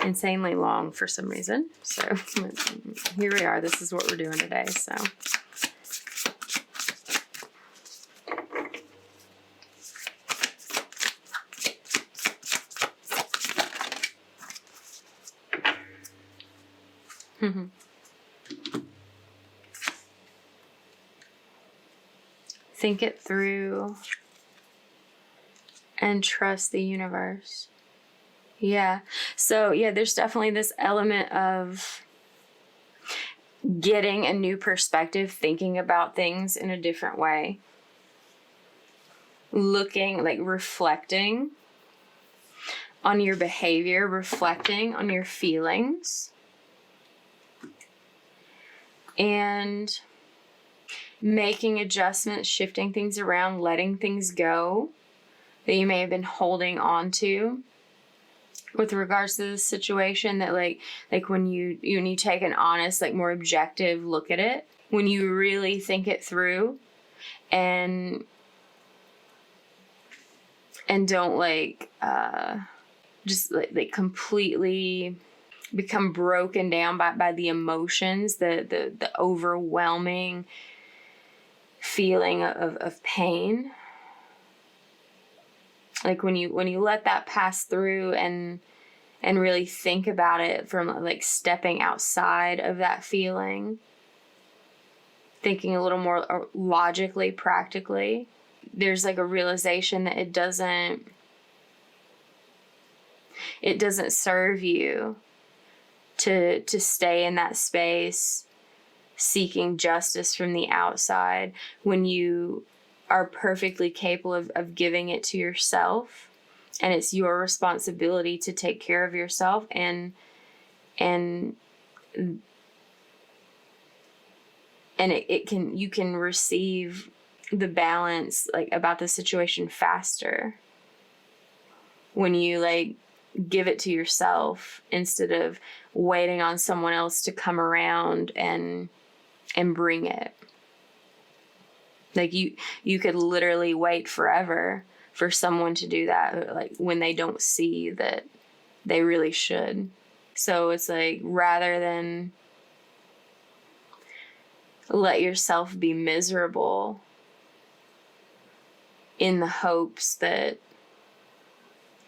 insanely long for some reason. So here we are. This is what we're doing today. So think it through and trust the universe. Yeah. So yeah, there's definitely this element of getting a new perspective, thinking about things in a different way, looking, like reflecting on your behavior, reflecting on your feelings, and making adjustments, shifting things around, letting things go that you may have been holding on to with regards to this situation. That like when you take an honest, like more objective look at it, when you really think it through and don't like just like completely become broken down by the emotions, the overwhelming feeling of pain. Like when you let that pass through and really think about it from like stepping outside of that feeling, thinking a little more logically, practically, there's like a realization that it doesn't serve you to stay in that space seeking justice from the outside when you are perfectly capable of giving it to yourself. And it's your responsibility to take care of yourself and and you can receive the balance like about the situation faster when you like give it to yourself instead of waiting on someone else to come around and bring it. Like you could literally wait forever for someone to do that, like when they don't see that they really should. So it's like, rather than let yourself be miserable in the hopes that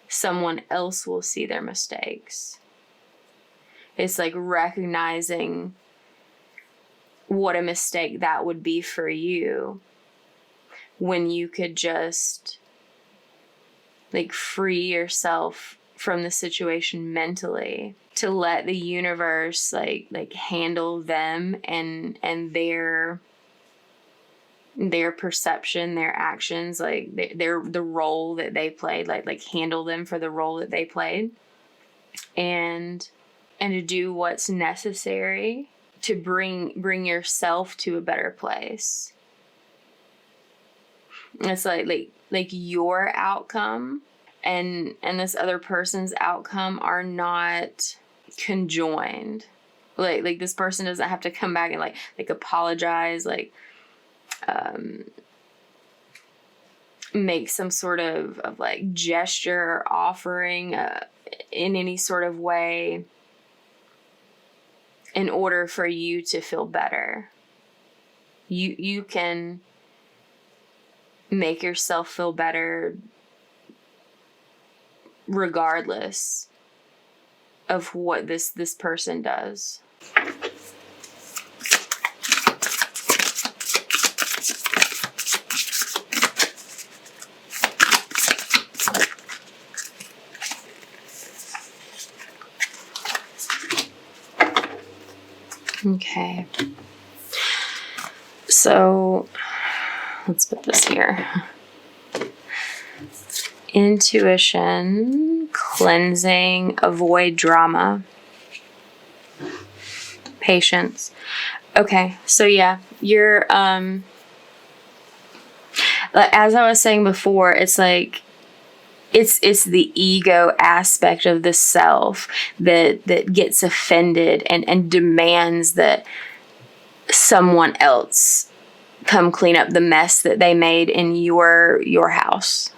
someone else will see their mistakes, it's like recognizing what a mistake that would be for you when you could just like free yourself from the situation mentally to let the universe like handle them and their perception, their actions, like the role that they played, like handle them for the role that they played, and to do what's necessary to bring yourself to a better place. It's like your outcome and this other person's outcome are not conjoined. Like this person doesn't have to come back and like apologize, like make some sort of like gesture or offering in any sort of way in order for you to feel better. You can make yourself feel better regardless of what this person does. Okay. So let's put this here. Intuition, cleansing, avoid drama, patience. Okay, so yeah, you're as I was saying before, it's like it's the ego aspect of the self that gets offended and demands that someone else come clean up the mess that they made in your house.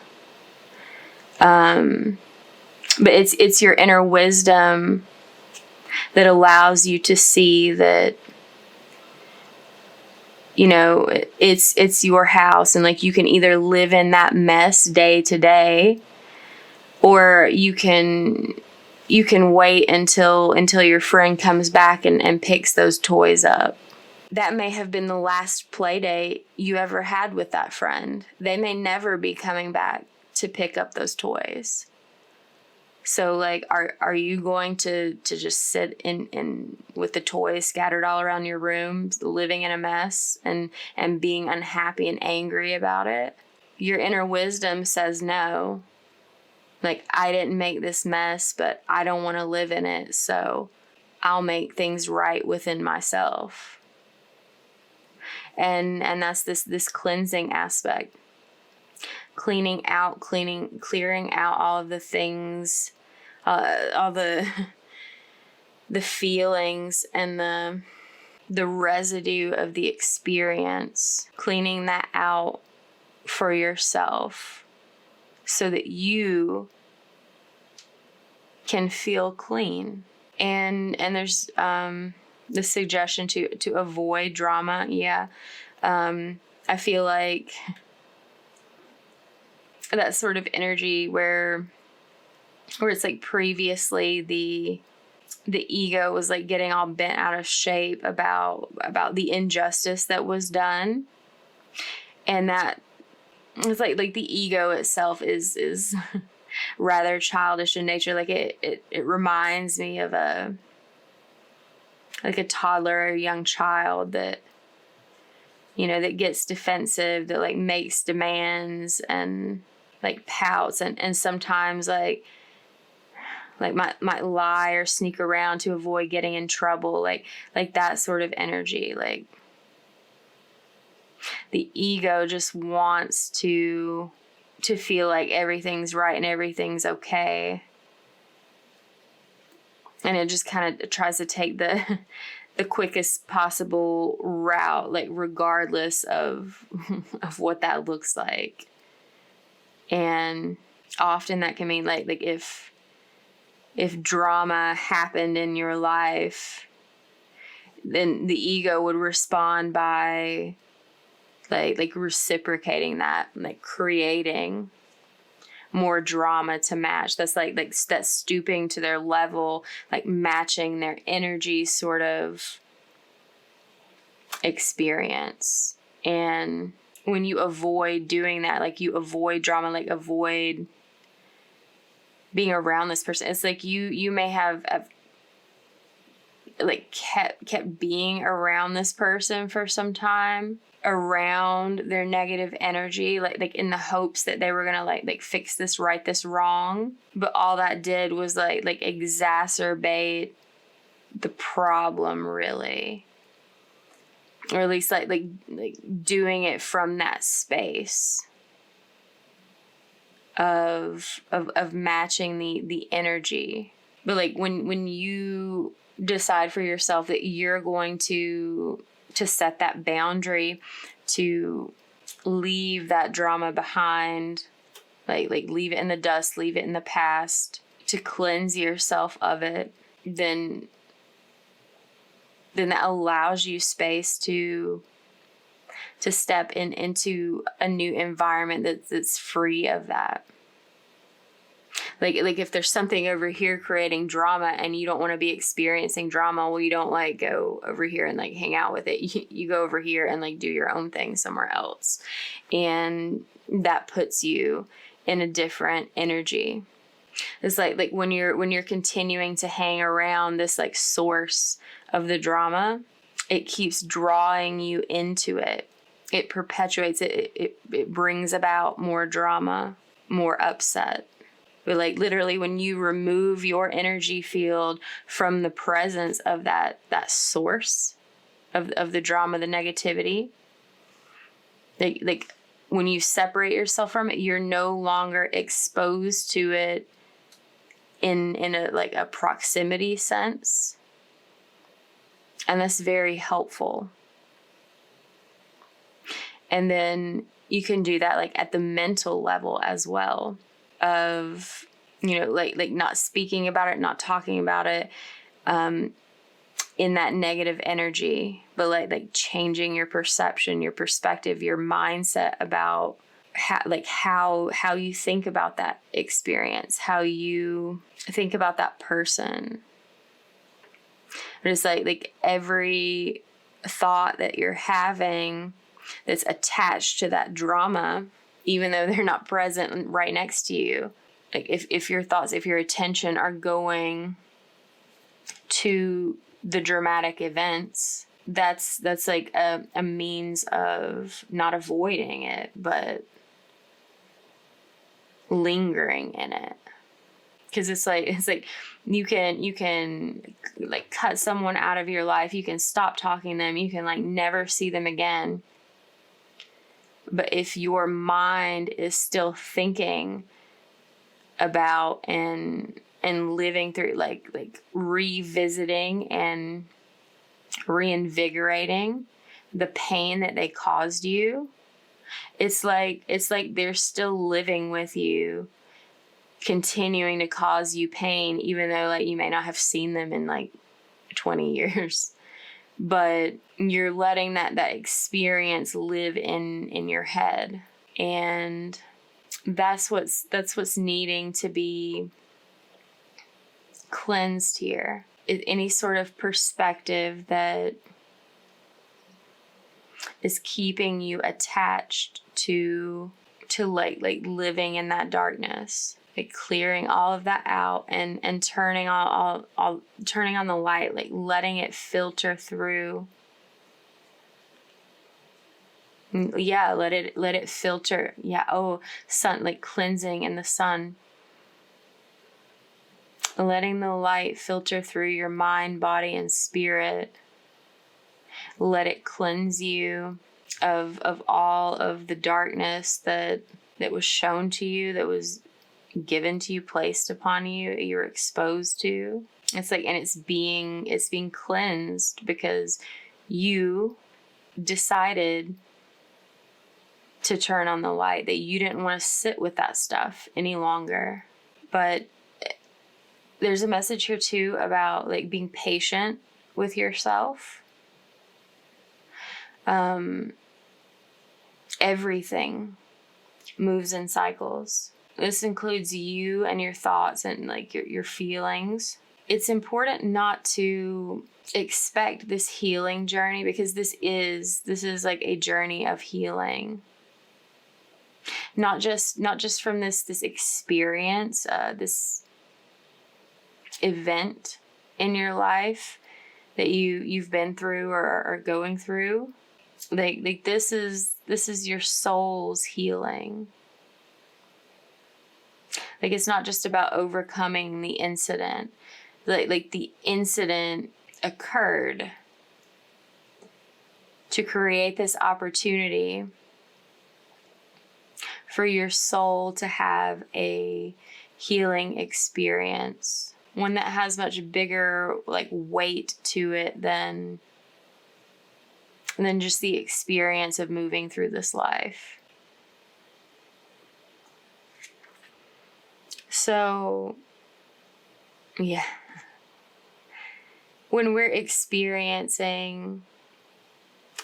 But it's your inner wisdom that allows you to see that, you know, it's your house, and like you can either live in that mess day to day, or you can wait until your friend comes back and picks those toys up. That may have been the last play date you ever had with that friend. They may never be coming back to pick up those toys. So like, are you going to just sit in with the toys scattered all around your room, living in a mess and being unhappy and angry about it? Your inner wisdom says no. Like, I didn't make this mess, but I don't want to live in it, so I'll make things right within myself. And that's this cleansing aspect. Clearing out all of the things, all the feelings and the residue of the experience. Cleaning that out for yourself so that you can feel clean. And there's the suggestion to avoid drama. Yeah. I feel like that sort of energy where it's like previously the ego was like getting all bent out of shape about the injustice that was done, and that it's like the ego itself is rather childish in nature. Like it reminds me of a toddler or a young child that, you know, that gets defensive, that like makes demands and like pouts and sometimes like might lie or sneak around to avoid getting in trouble, like that sort of energy. Like the ego just wants to feel like everything's right and everything's okay. And it just kind of tries to take the quickest possible route, like regardless of what that looks like. And often that can mean like if drama happened in your life, then the ego would respond by like reciprocating that, like creating more drama to match. That's like that's stooping to their level, like matching their energy sort of experience. And when you avoid doing that, like you avoid drama, like avoid being around this person, it's like you may have like kept being around this person for some time, around their negative energy, like in the hopes that they were gonna like fix this, right this wrong. But all that did was like exacerbate the problem, really. Or at least like doing it from that space of matching the energy. But like when you decide for yourself that you're going to set that boundary, to leave that drama behind, like leave it in the dust, leave it in the past, to cleanse yourself of it, then that allows you space to step into a new environment that's free of that. Like if there's something over here creating drama and you don't want to be experiencing drama, well, you don't like go over here and like hang out with it. You go over here and like do your own thing somewhere else. And that puts you in a different energy. It's like when you're continuing to hang around this like source of the drama, it keeps drawing you into it. It perpetuates it. It brings about more drama, more upset. But like literally when you remove your energy field from the presence of that source of the drama, the negativity, like when you separate yourself from it, you're no longer exposed to it in a like a proximity sense. And that's very helpful. And then you can do that like at the mental level as well, of, like not speaking about it, not talking about it, in that negative energy, but like changing your perception, your perspective, your mindset about how you think about that experience, how you think about that person. But it's like every thought that you're having that's attached to that drama, even though they're not present right next to you, like if your thoughts, if your attention are going to the dramatic events, that's like a means of not avoiding it, but lingering in it. Because it's like you can like cut someone out of your life, you can stop talking to them, you can like never see them again. But if your mind is still thinking about and living through, like revisiting and reinvigorating the pain that they caused you, it's like they're still living with you, continuing to cause you pain, even though like you may not have seen them in like 20 years. But you're letting that experience live in your head. And that's what's needing to be cleansed here. Any sort of perspective that is keeping you attached to like living in that darkness. Like clearing all of that out and turning turning on the light, like letting it filter through. Yeah, let it filter. Yeah, sun, like cleansing in the sun. Letting the light filter through your mind, body, and spirit. Let it cleanse you. of all of the darkness that was shown to you, that was given to you, placed upon you, you're exposed to. It's like, and it's being cleansed because you decided to turn on the light, that you didn't want to sit with that stuff any longer. But there's a message here too about like being patient with yourself. Everything moves in cycles. This includes you and your thoughts and like your feelings. It's important not to expect this healing journey, because this is like a journey of healing. Not just from this experience, this event in your life that you've been through or are going through. Like this is your soul's healing. Like, it's not just about overcoming the incident. Like the incident occurred to create this opportunity for your soul to have a healing experience, one that has much bigger like weight to it than just the experience of moving through this life. So, yeah. When we're experiencing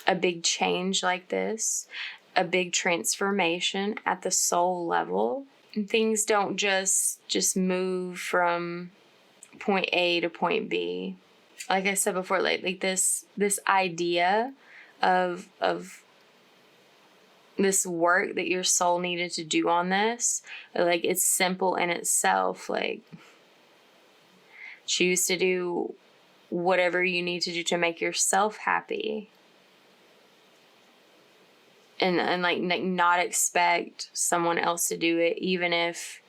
a big change like this, a big transformation at the soul level, things don't just move from point A to point B. Like I said before, like this idea of this work that your soul needed to do on this, like, it's simple in itself. Like, choose to do whatever you need to do to make yourself happy, and like not expect someone else to do it, even if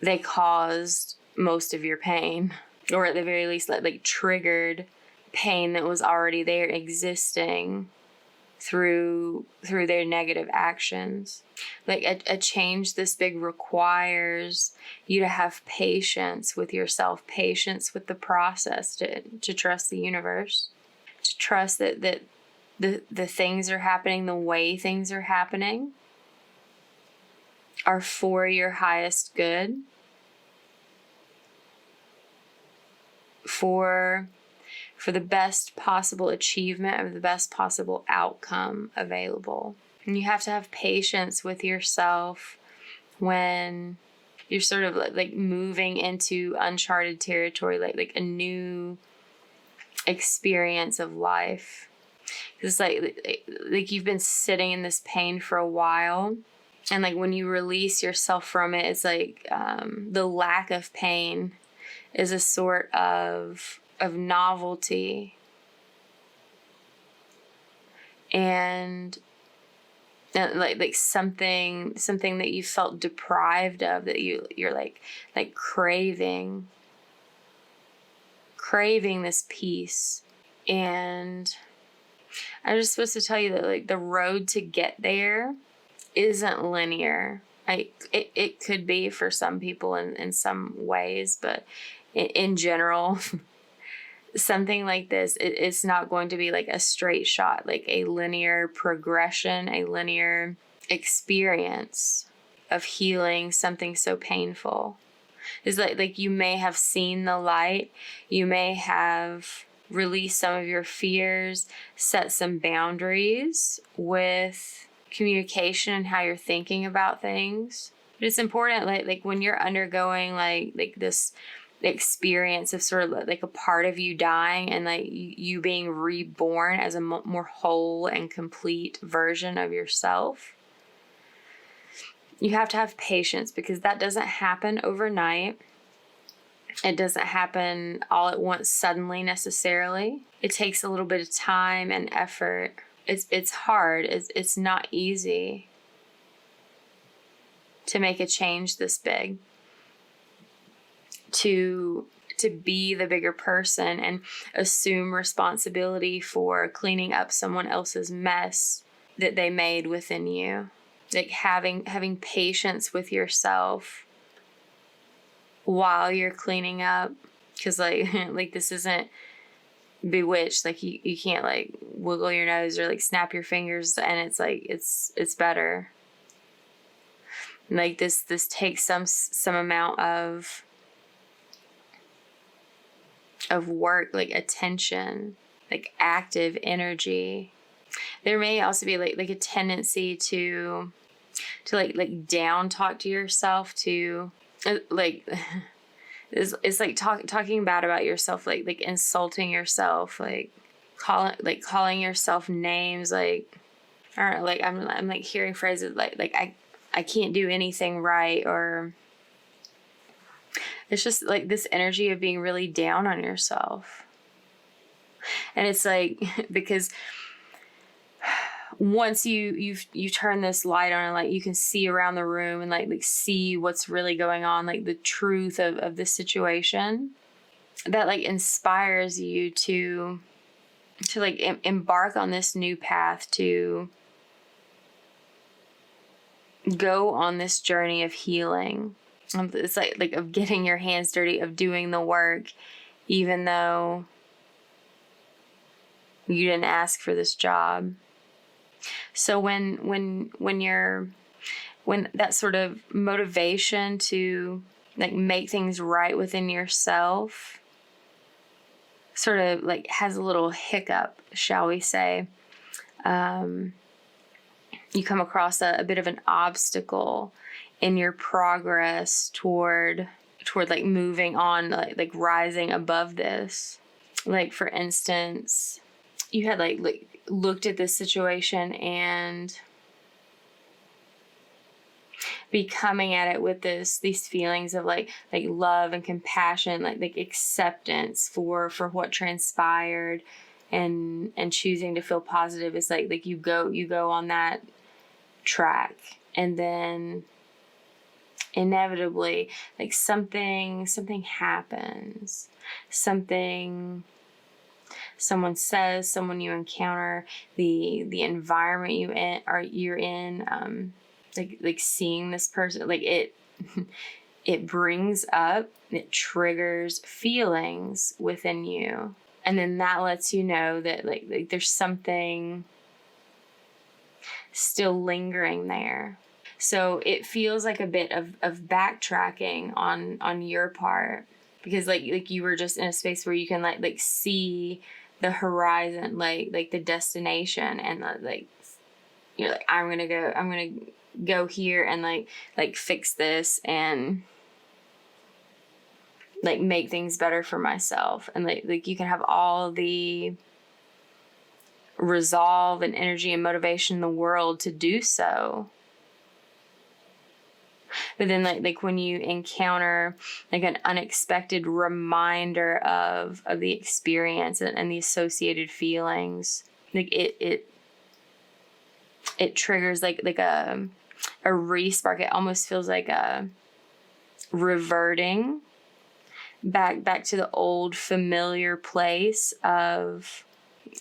they caused most of your pain, or at the very least like triggered pain that was already there, existing through their negative actions. Like a change this big requires you to have patience with yourself, patience with the process, to trust the universe, to trust that the things are happening the way things are happening are for your highest good, for the best possible achievement of the best possible outcome available. And you have to have patience with yourself when you're sort of like moving into uncharted territory, like a new experience of life. It's like you've been sitting in this pain for a while, and like when you release yourself from it, it's like the lack of pain is a sort of novelty, and like something that you felt deprived of, that you're like craving this peace. And I'm just supposed to tell you that like the road to get there isn't linear. It could be for some people in some ways, but in general, something like this, it's not going to be like a straight shot, like a linear progression, a linear experience of healing something so painful. It's like you may have seen the light, you may have released some of your fears, set some boundaries with communication and how you're thinking about things. But it's important, like when you're undergoing like this experience of sort of like a part of you dying, and like you being reborn as a more whole and complete version of yourself, you have to have patience, because that doesn't happen overnight. It doesn't happen all at once suddenly necessarily. It takes a little bit of time and effort. It's hard. It's not easy to make a change this big. To to be the bigger person and assume responsibility for cleaning up someone else's mess that they made within you. Like having patience with yourself while you're cleaning up, because like this isn't Bewitched. Like you can't like wiggle your nose or like snap your fingers and it's like it's better. Like this takes some amount of work, like attention, like active energy. There may also be like a tendency to like down talk to yourself, to like it's like talking bad about yourself, like insulting yourself, like calling yourself names, like I don't know, like I'm like hearing phrases like I can't do anything right, or it's just like this energy of being really down on yourself. And it's like, because once you turn this light on and like you can see around the room and like see what's really going on, like the truth of the situation, that like inspires you to like embark on this new path, to go on this journey of healing. It's like of getting your hands dirty, of doing the work, even though you didn't ask for this job. So when that sort of motivation to like make things right within yourself sort of like has a little hiccup, shall we say, you come across a bit of an obstacle in your progress toward like moving on, like rising above this. Like for instance, you had like looked at this situation and be coming at it with these feelings of like love and compassion, like acceptance for what transpired, and choosing to feel positive. Is like you go on that track, and then inevitably like something happens, someone says, someone you encounter, the environment you're in, like seeing this person, like it brings up, it triggers feelings within you, and then that lets you know that like there's something still lingering there. So it feels like a bit of backtracking on your part, because like you were just in a space where you can like see the horizon, like the destination, and like you're like, I'm gonna go here and like fix this and like make things better for myself, and like you can have all the resolve and energy and motivation in the world to do so. But then like when you encounter like an unexpected reminder of the experience and the associated feelings, like it triggers like a re-spark. It almost feels like a reverting back to the old familiar place of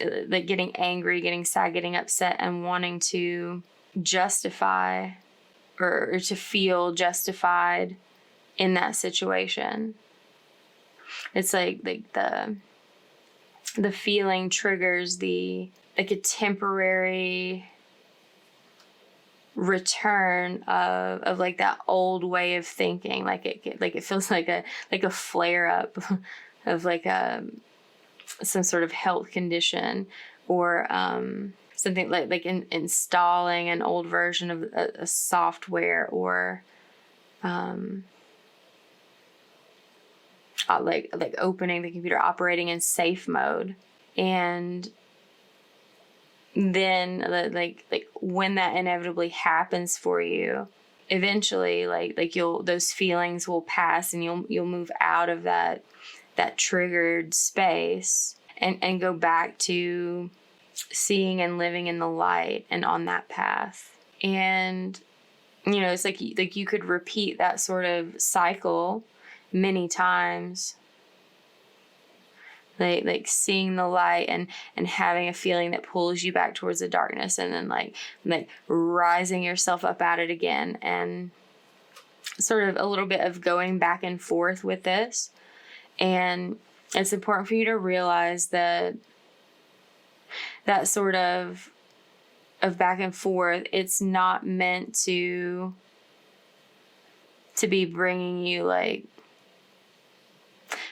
like getting angry, getting sad, getting upset, and wanting to justify or to feel justified in that situation. It's like the feeling triggers like a temporary return of like that old way of thinking. Like it feels like a flare up of like some sort of health condition, or something like installing an old version of a software, or like opening the computer, operating in safe mode. And then like when that inevitably happens for you, eventually like those feelings will pass, and you'll move out of that triggered space and go back to seeing and living in the light and on that path. And it's like you could repeat that sort of cycle many times like seeing the light and having a feeling that pulls you back towards the darkness, and then like rising yourself up at it again, and sort of a little bit of going back and forth with this. And it's important for you to realize that sort of back and forth, it's not meant to be bringing you like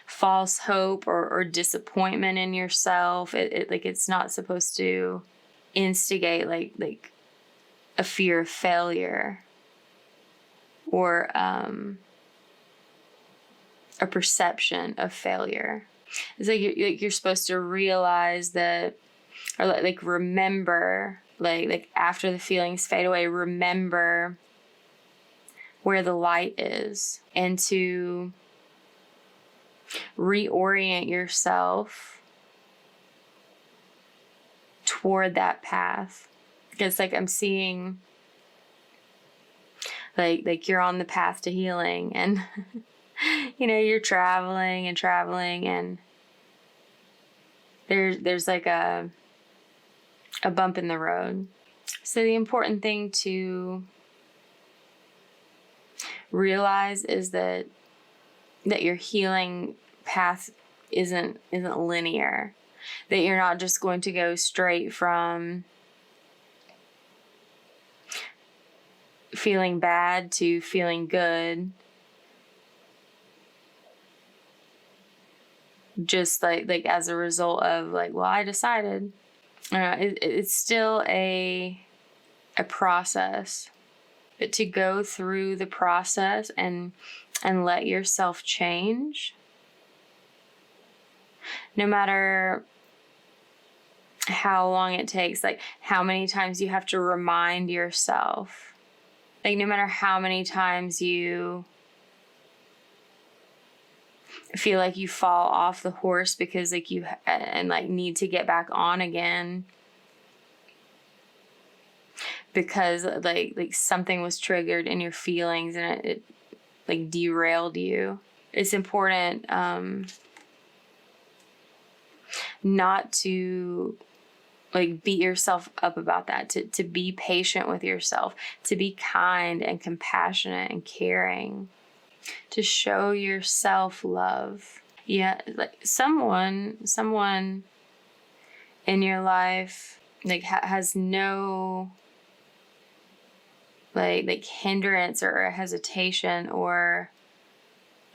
false hope or disappointment in yourself. It's not supposed to instigate like a fear of failure or a perception of failure. It's like you're supposed to realize that, or like remember, like after the feelings fade away, remember where the light is, and to reorient yourself toward that path. Because like I'm seeing like you're on the path to healing, and you're traveling and there's like a bump in the road. So the important thing to realize is that your healing path isn't linear, that you're not just going to go straight from feeling bad to feeling good, just like as a result of like, well, I decided. It's still a process, but to go through the process and let yourself change, no matter how long it takes, like how many times you have to remind yourself, like no matter how many times you feel like you fall off the horse because like you need to get back on again because like something was triggered in your feelings and it like derailed you. It's important not to like beat yourself up about that, to be patient with yourself, to be kind and compassionate and caring, to show yourself love. Yeah, like someone in your life like has no like hindrance or hesitation or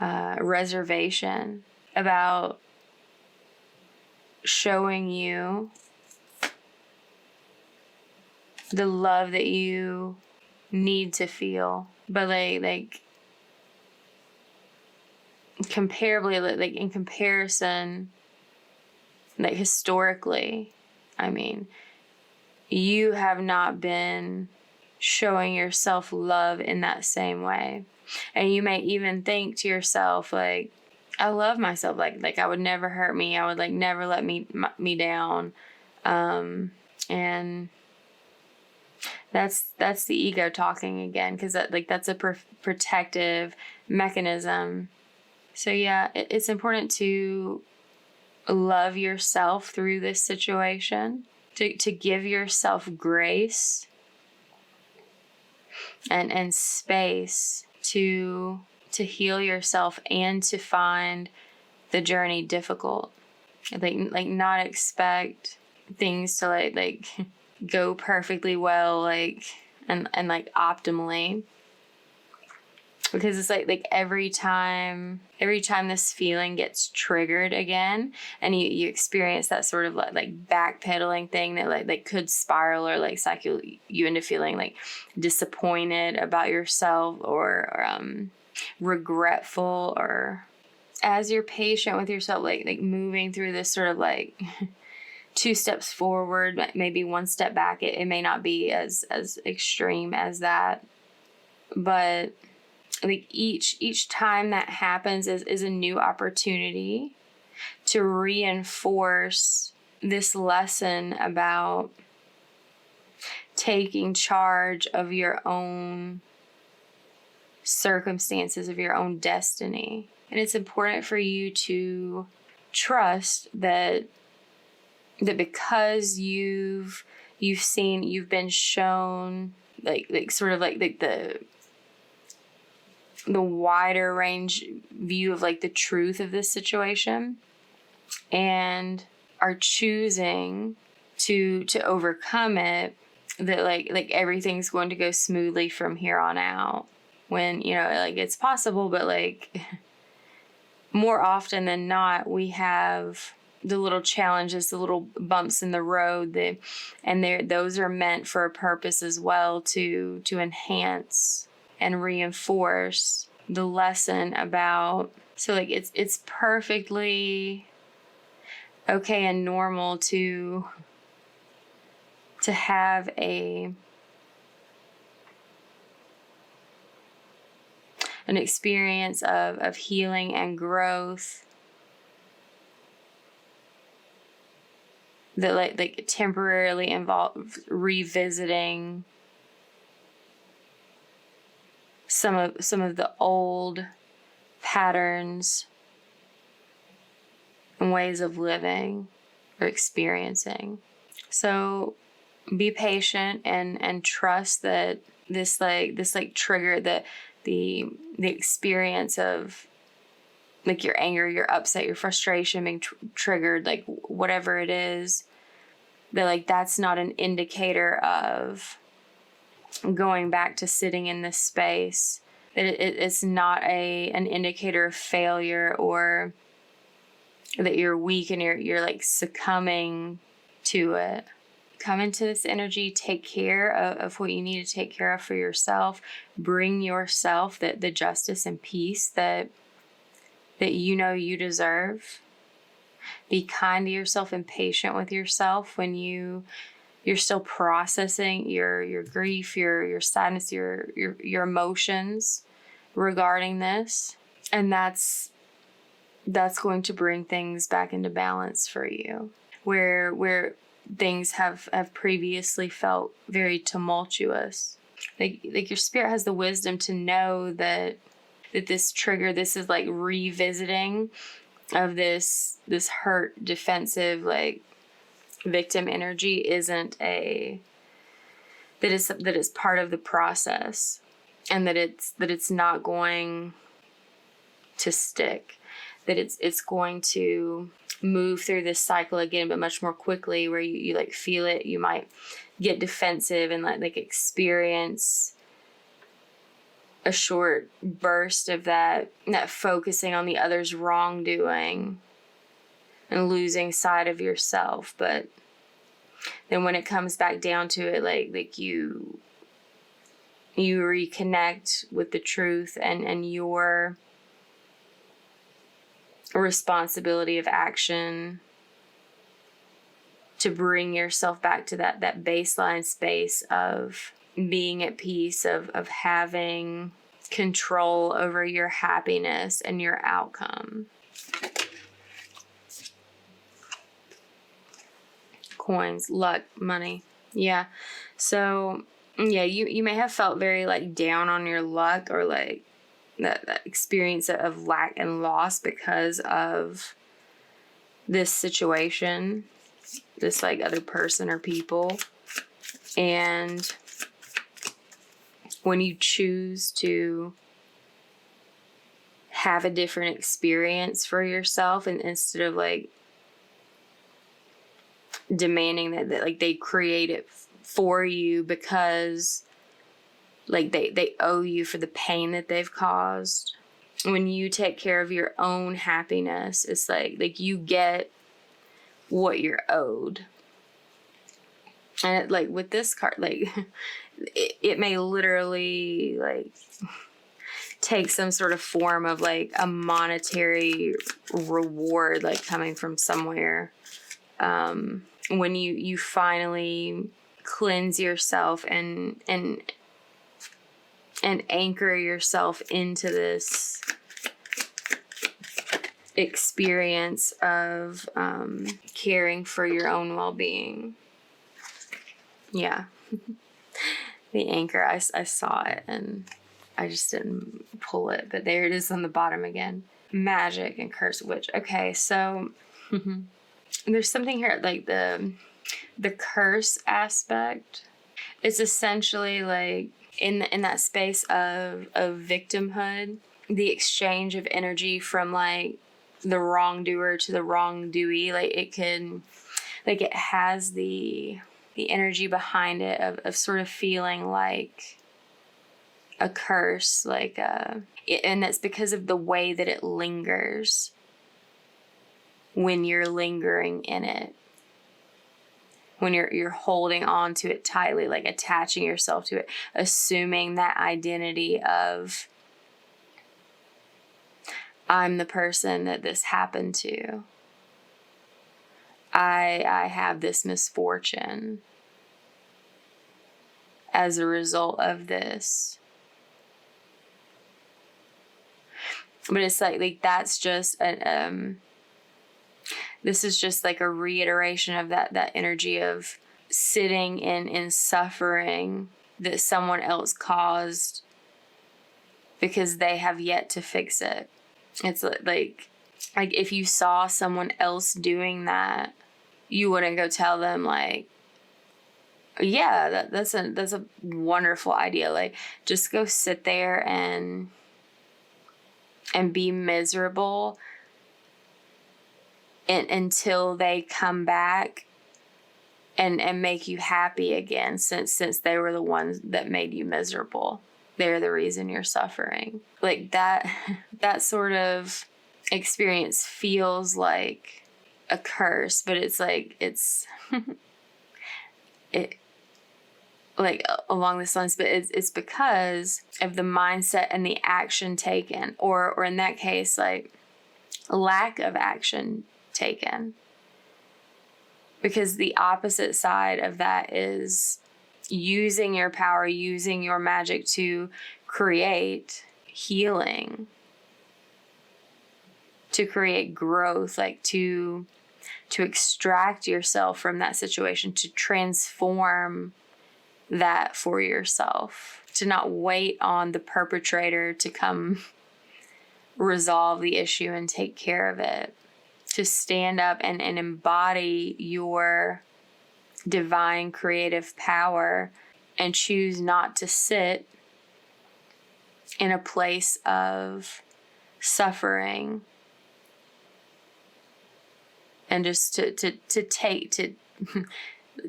reservation about showing you the love that you need to feel. But like comparably, like in comparison, like historically, I mean, you have not been showing yourself love in that same way. And you may even think to yourself, like, I love myself, like I would never hurt me, I would like never let me down, and that's the ego talking again, because that's a protective mechanism. So yeah, it's important to love yourself through this situation, to give yourself grace and space to heal yourself and to find the journey difficult. Like not expect things to like go perfectly well, like and like optimally. Because it's like every time this feeling gets triggered again, and you experience that sort of like backpedaling thing that like could spiral or like cycle you into feeling like disappointed about yourself or regretful, or as you're patient with yourself, like moving through this sort of like 2 steps forward, maybe 1 step back. It may not be as extreme as that, but like each time that happens is a new opportunity to reinforce this lesson about taking charge of your own circumstances, of your own destiny. And it's important for you to trust that because you've been shown like sort of like the wider range view of like the truth of this situation, and are choosing to overcome it, that like everything's going to go smoothly from here on out, when, you know, like it's possible, but like more often than not, we have the little challenges, the little bumps in the road, those are meant for a purpose as well, to enhance and reinforce the lesson about. So like it's perfectly okay and normal to have an experience of healing and growth that like temporarily involves revisiting some of the old patterns and ways of living or experiencing. So be patient and trust that this trigger, that the experience of like your anger, your upset, your frustration being triggered, like whatever it is, that like that's not an indicator of going back to sitting in this space. That it's not an indicator of failure, or that you're weak and you're like succumbing to it. Come into this energy, take care of what you need to take care of for yourself. Bring yourself the justice and peace that you know you deserve. Be kind to yourself and patient with yourself when you're still processing your grief, your sadness, your emotions regarding this. And that's going to bring things back into balance for you. Where things have previously felt very tumultuous. Like your spirit has the wisdom to know that this trigger, this is like revisiting of this hurt, defensive, like victim energy, isn't that is part of the process, and that it's not going to stick, that it's going to move through this cycle again, but much more quickly, where you like feel it. You might get defensive and like experience a short burst of that focusing on the other's wrongdoing and losing sight of yourself. But then when it comes back down to it, like you reconnect with the truth and your responsibility of action to bring yourself back to that baseline space of being at peace, of having control over your happiness and your outcome. Coins, luck, money. Yeah. So yeah, you may have felt very like down on your luck, or like that experience of lack and loss because of this situation, this like other person or people. And when you choose to have a different experience for yourself, and instead of like demanding that like they create it for you because like they owe you for the pain that they've caused, when you take care of your own happiness, it's like you get what you're owed. And like with this card, like it may literally like take some sort of form of like a monetary reward, like coming from somewhere. When you finally cleanse yourself and anchor yourself into this experience of caring for your own well-being. Yeah. The anchor, I saw it and I just didn't pull it, but there it is on the bottom again. magic and curse witch. Okay, so there's something here like the curse aspect. It's essentially like in that space of victimhood, the exchange of energy from like the wrongdoer to the wrongdoee. Like it can, like it has the energy behind it of sort of feeling like a curse, like and it's because of the way that it lingers when you're lingering in it, when you're holding on to it tightly, like attaching yourself to it, assuming that identity of I'm the person that this happened to. I have this misfortune as a result of this. But it's like that's just this is just like a reiteration of that energy of sitting in suffering that someone else caused because they have yet to fix it. It's like if you saw someone else doing that, you wouldn't go tell them like, yeah, that's a wonderful idea. Like just go sit there and be miserable until they come back and make you happy again, since they were the ones that made you miserable. They're the reason you're suffering. Like that sort of experience feels like a curse, but it's like it like along this lines, but it's because of the mindset and the action taken, or in that case, like lack of action taken. Because the opposite side of that is using your power, using your magic to create healing, to create growth, like to extract yourself from that situation, to transform that for yourself, to not wait on the perpetrator to come resolve the issue and take care of it, to stand up and embody your divine creative power and choose not to sit in a place of suffering, and just to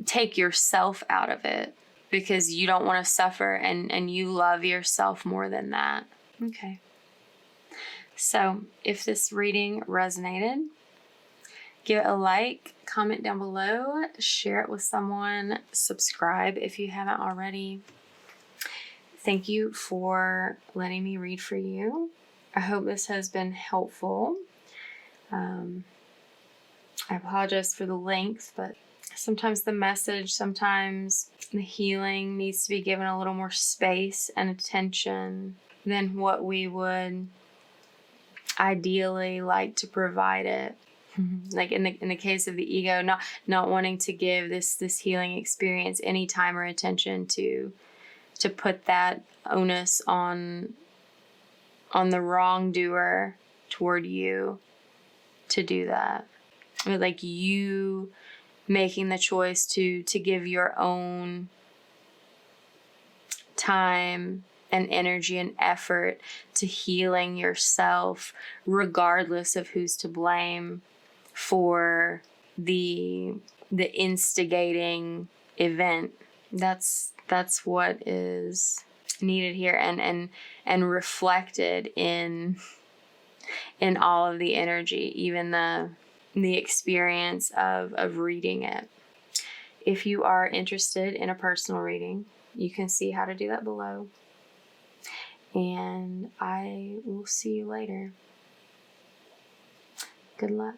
take yourself out of it because you don't want to suffer and you love yourself more than that. Okay. So if this reading resonated, give it a like, comment down below, share it with someone, subscribe if you haven't already. Thank you for letting me read for you. I hope this has been helpful. I apologize for the length, but sometimes the message, sometimes the healing needs to be given a little more space and attention than what we would ideally like to provide it. Like in the case of the ego, not wanting to give this healing experience any time or attention to put that onus on the wrongdoer toward you to do that. But like you making the choice to give your own time and energy and effort to healing yourself, regardless of who's to blame for the instigating event. That's what is needed here and reflected in all of the energy, even the experience of reading it. If you are interested in a personal reading, you can see how to do that below. And I will see you later. Good luck.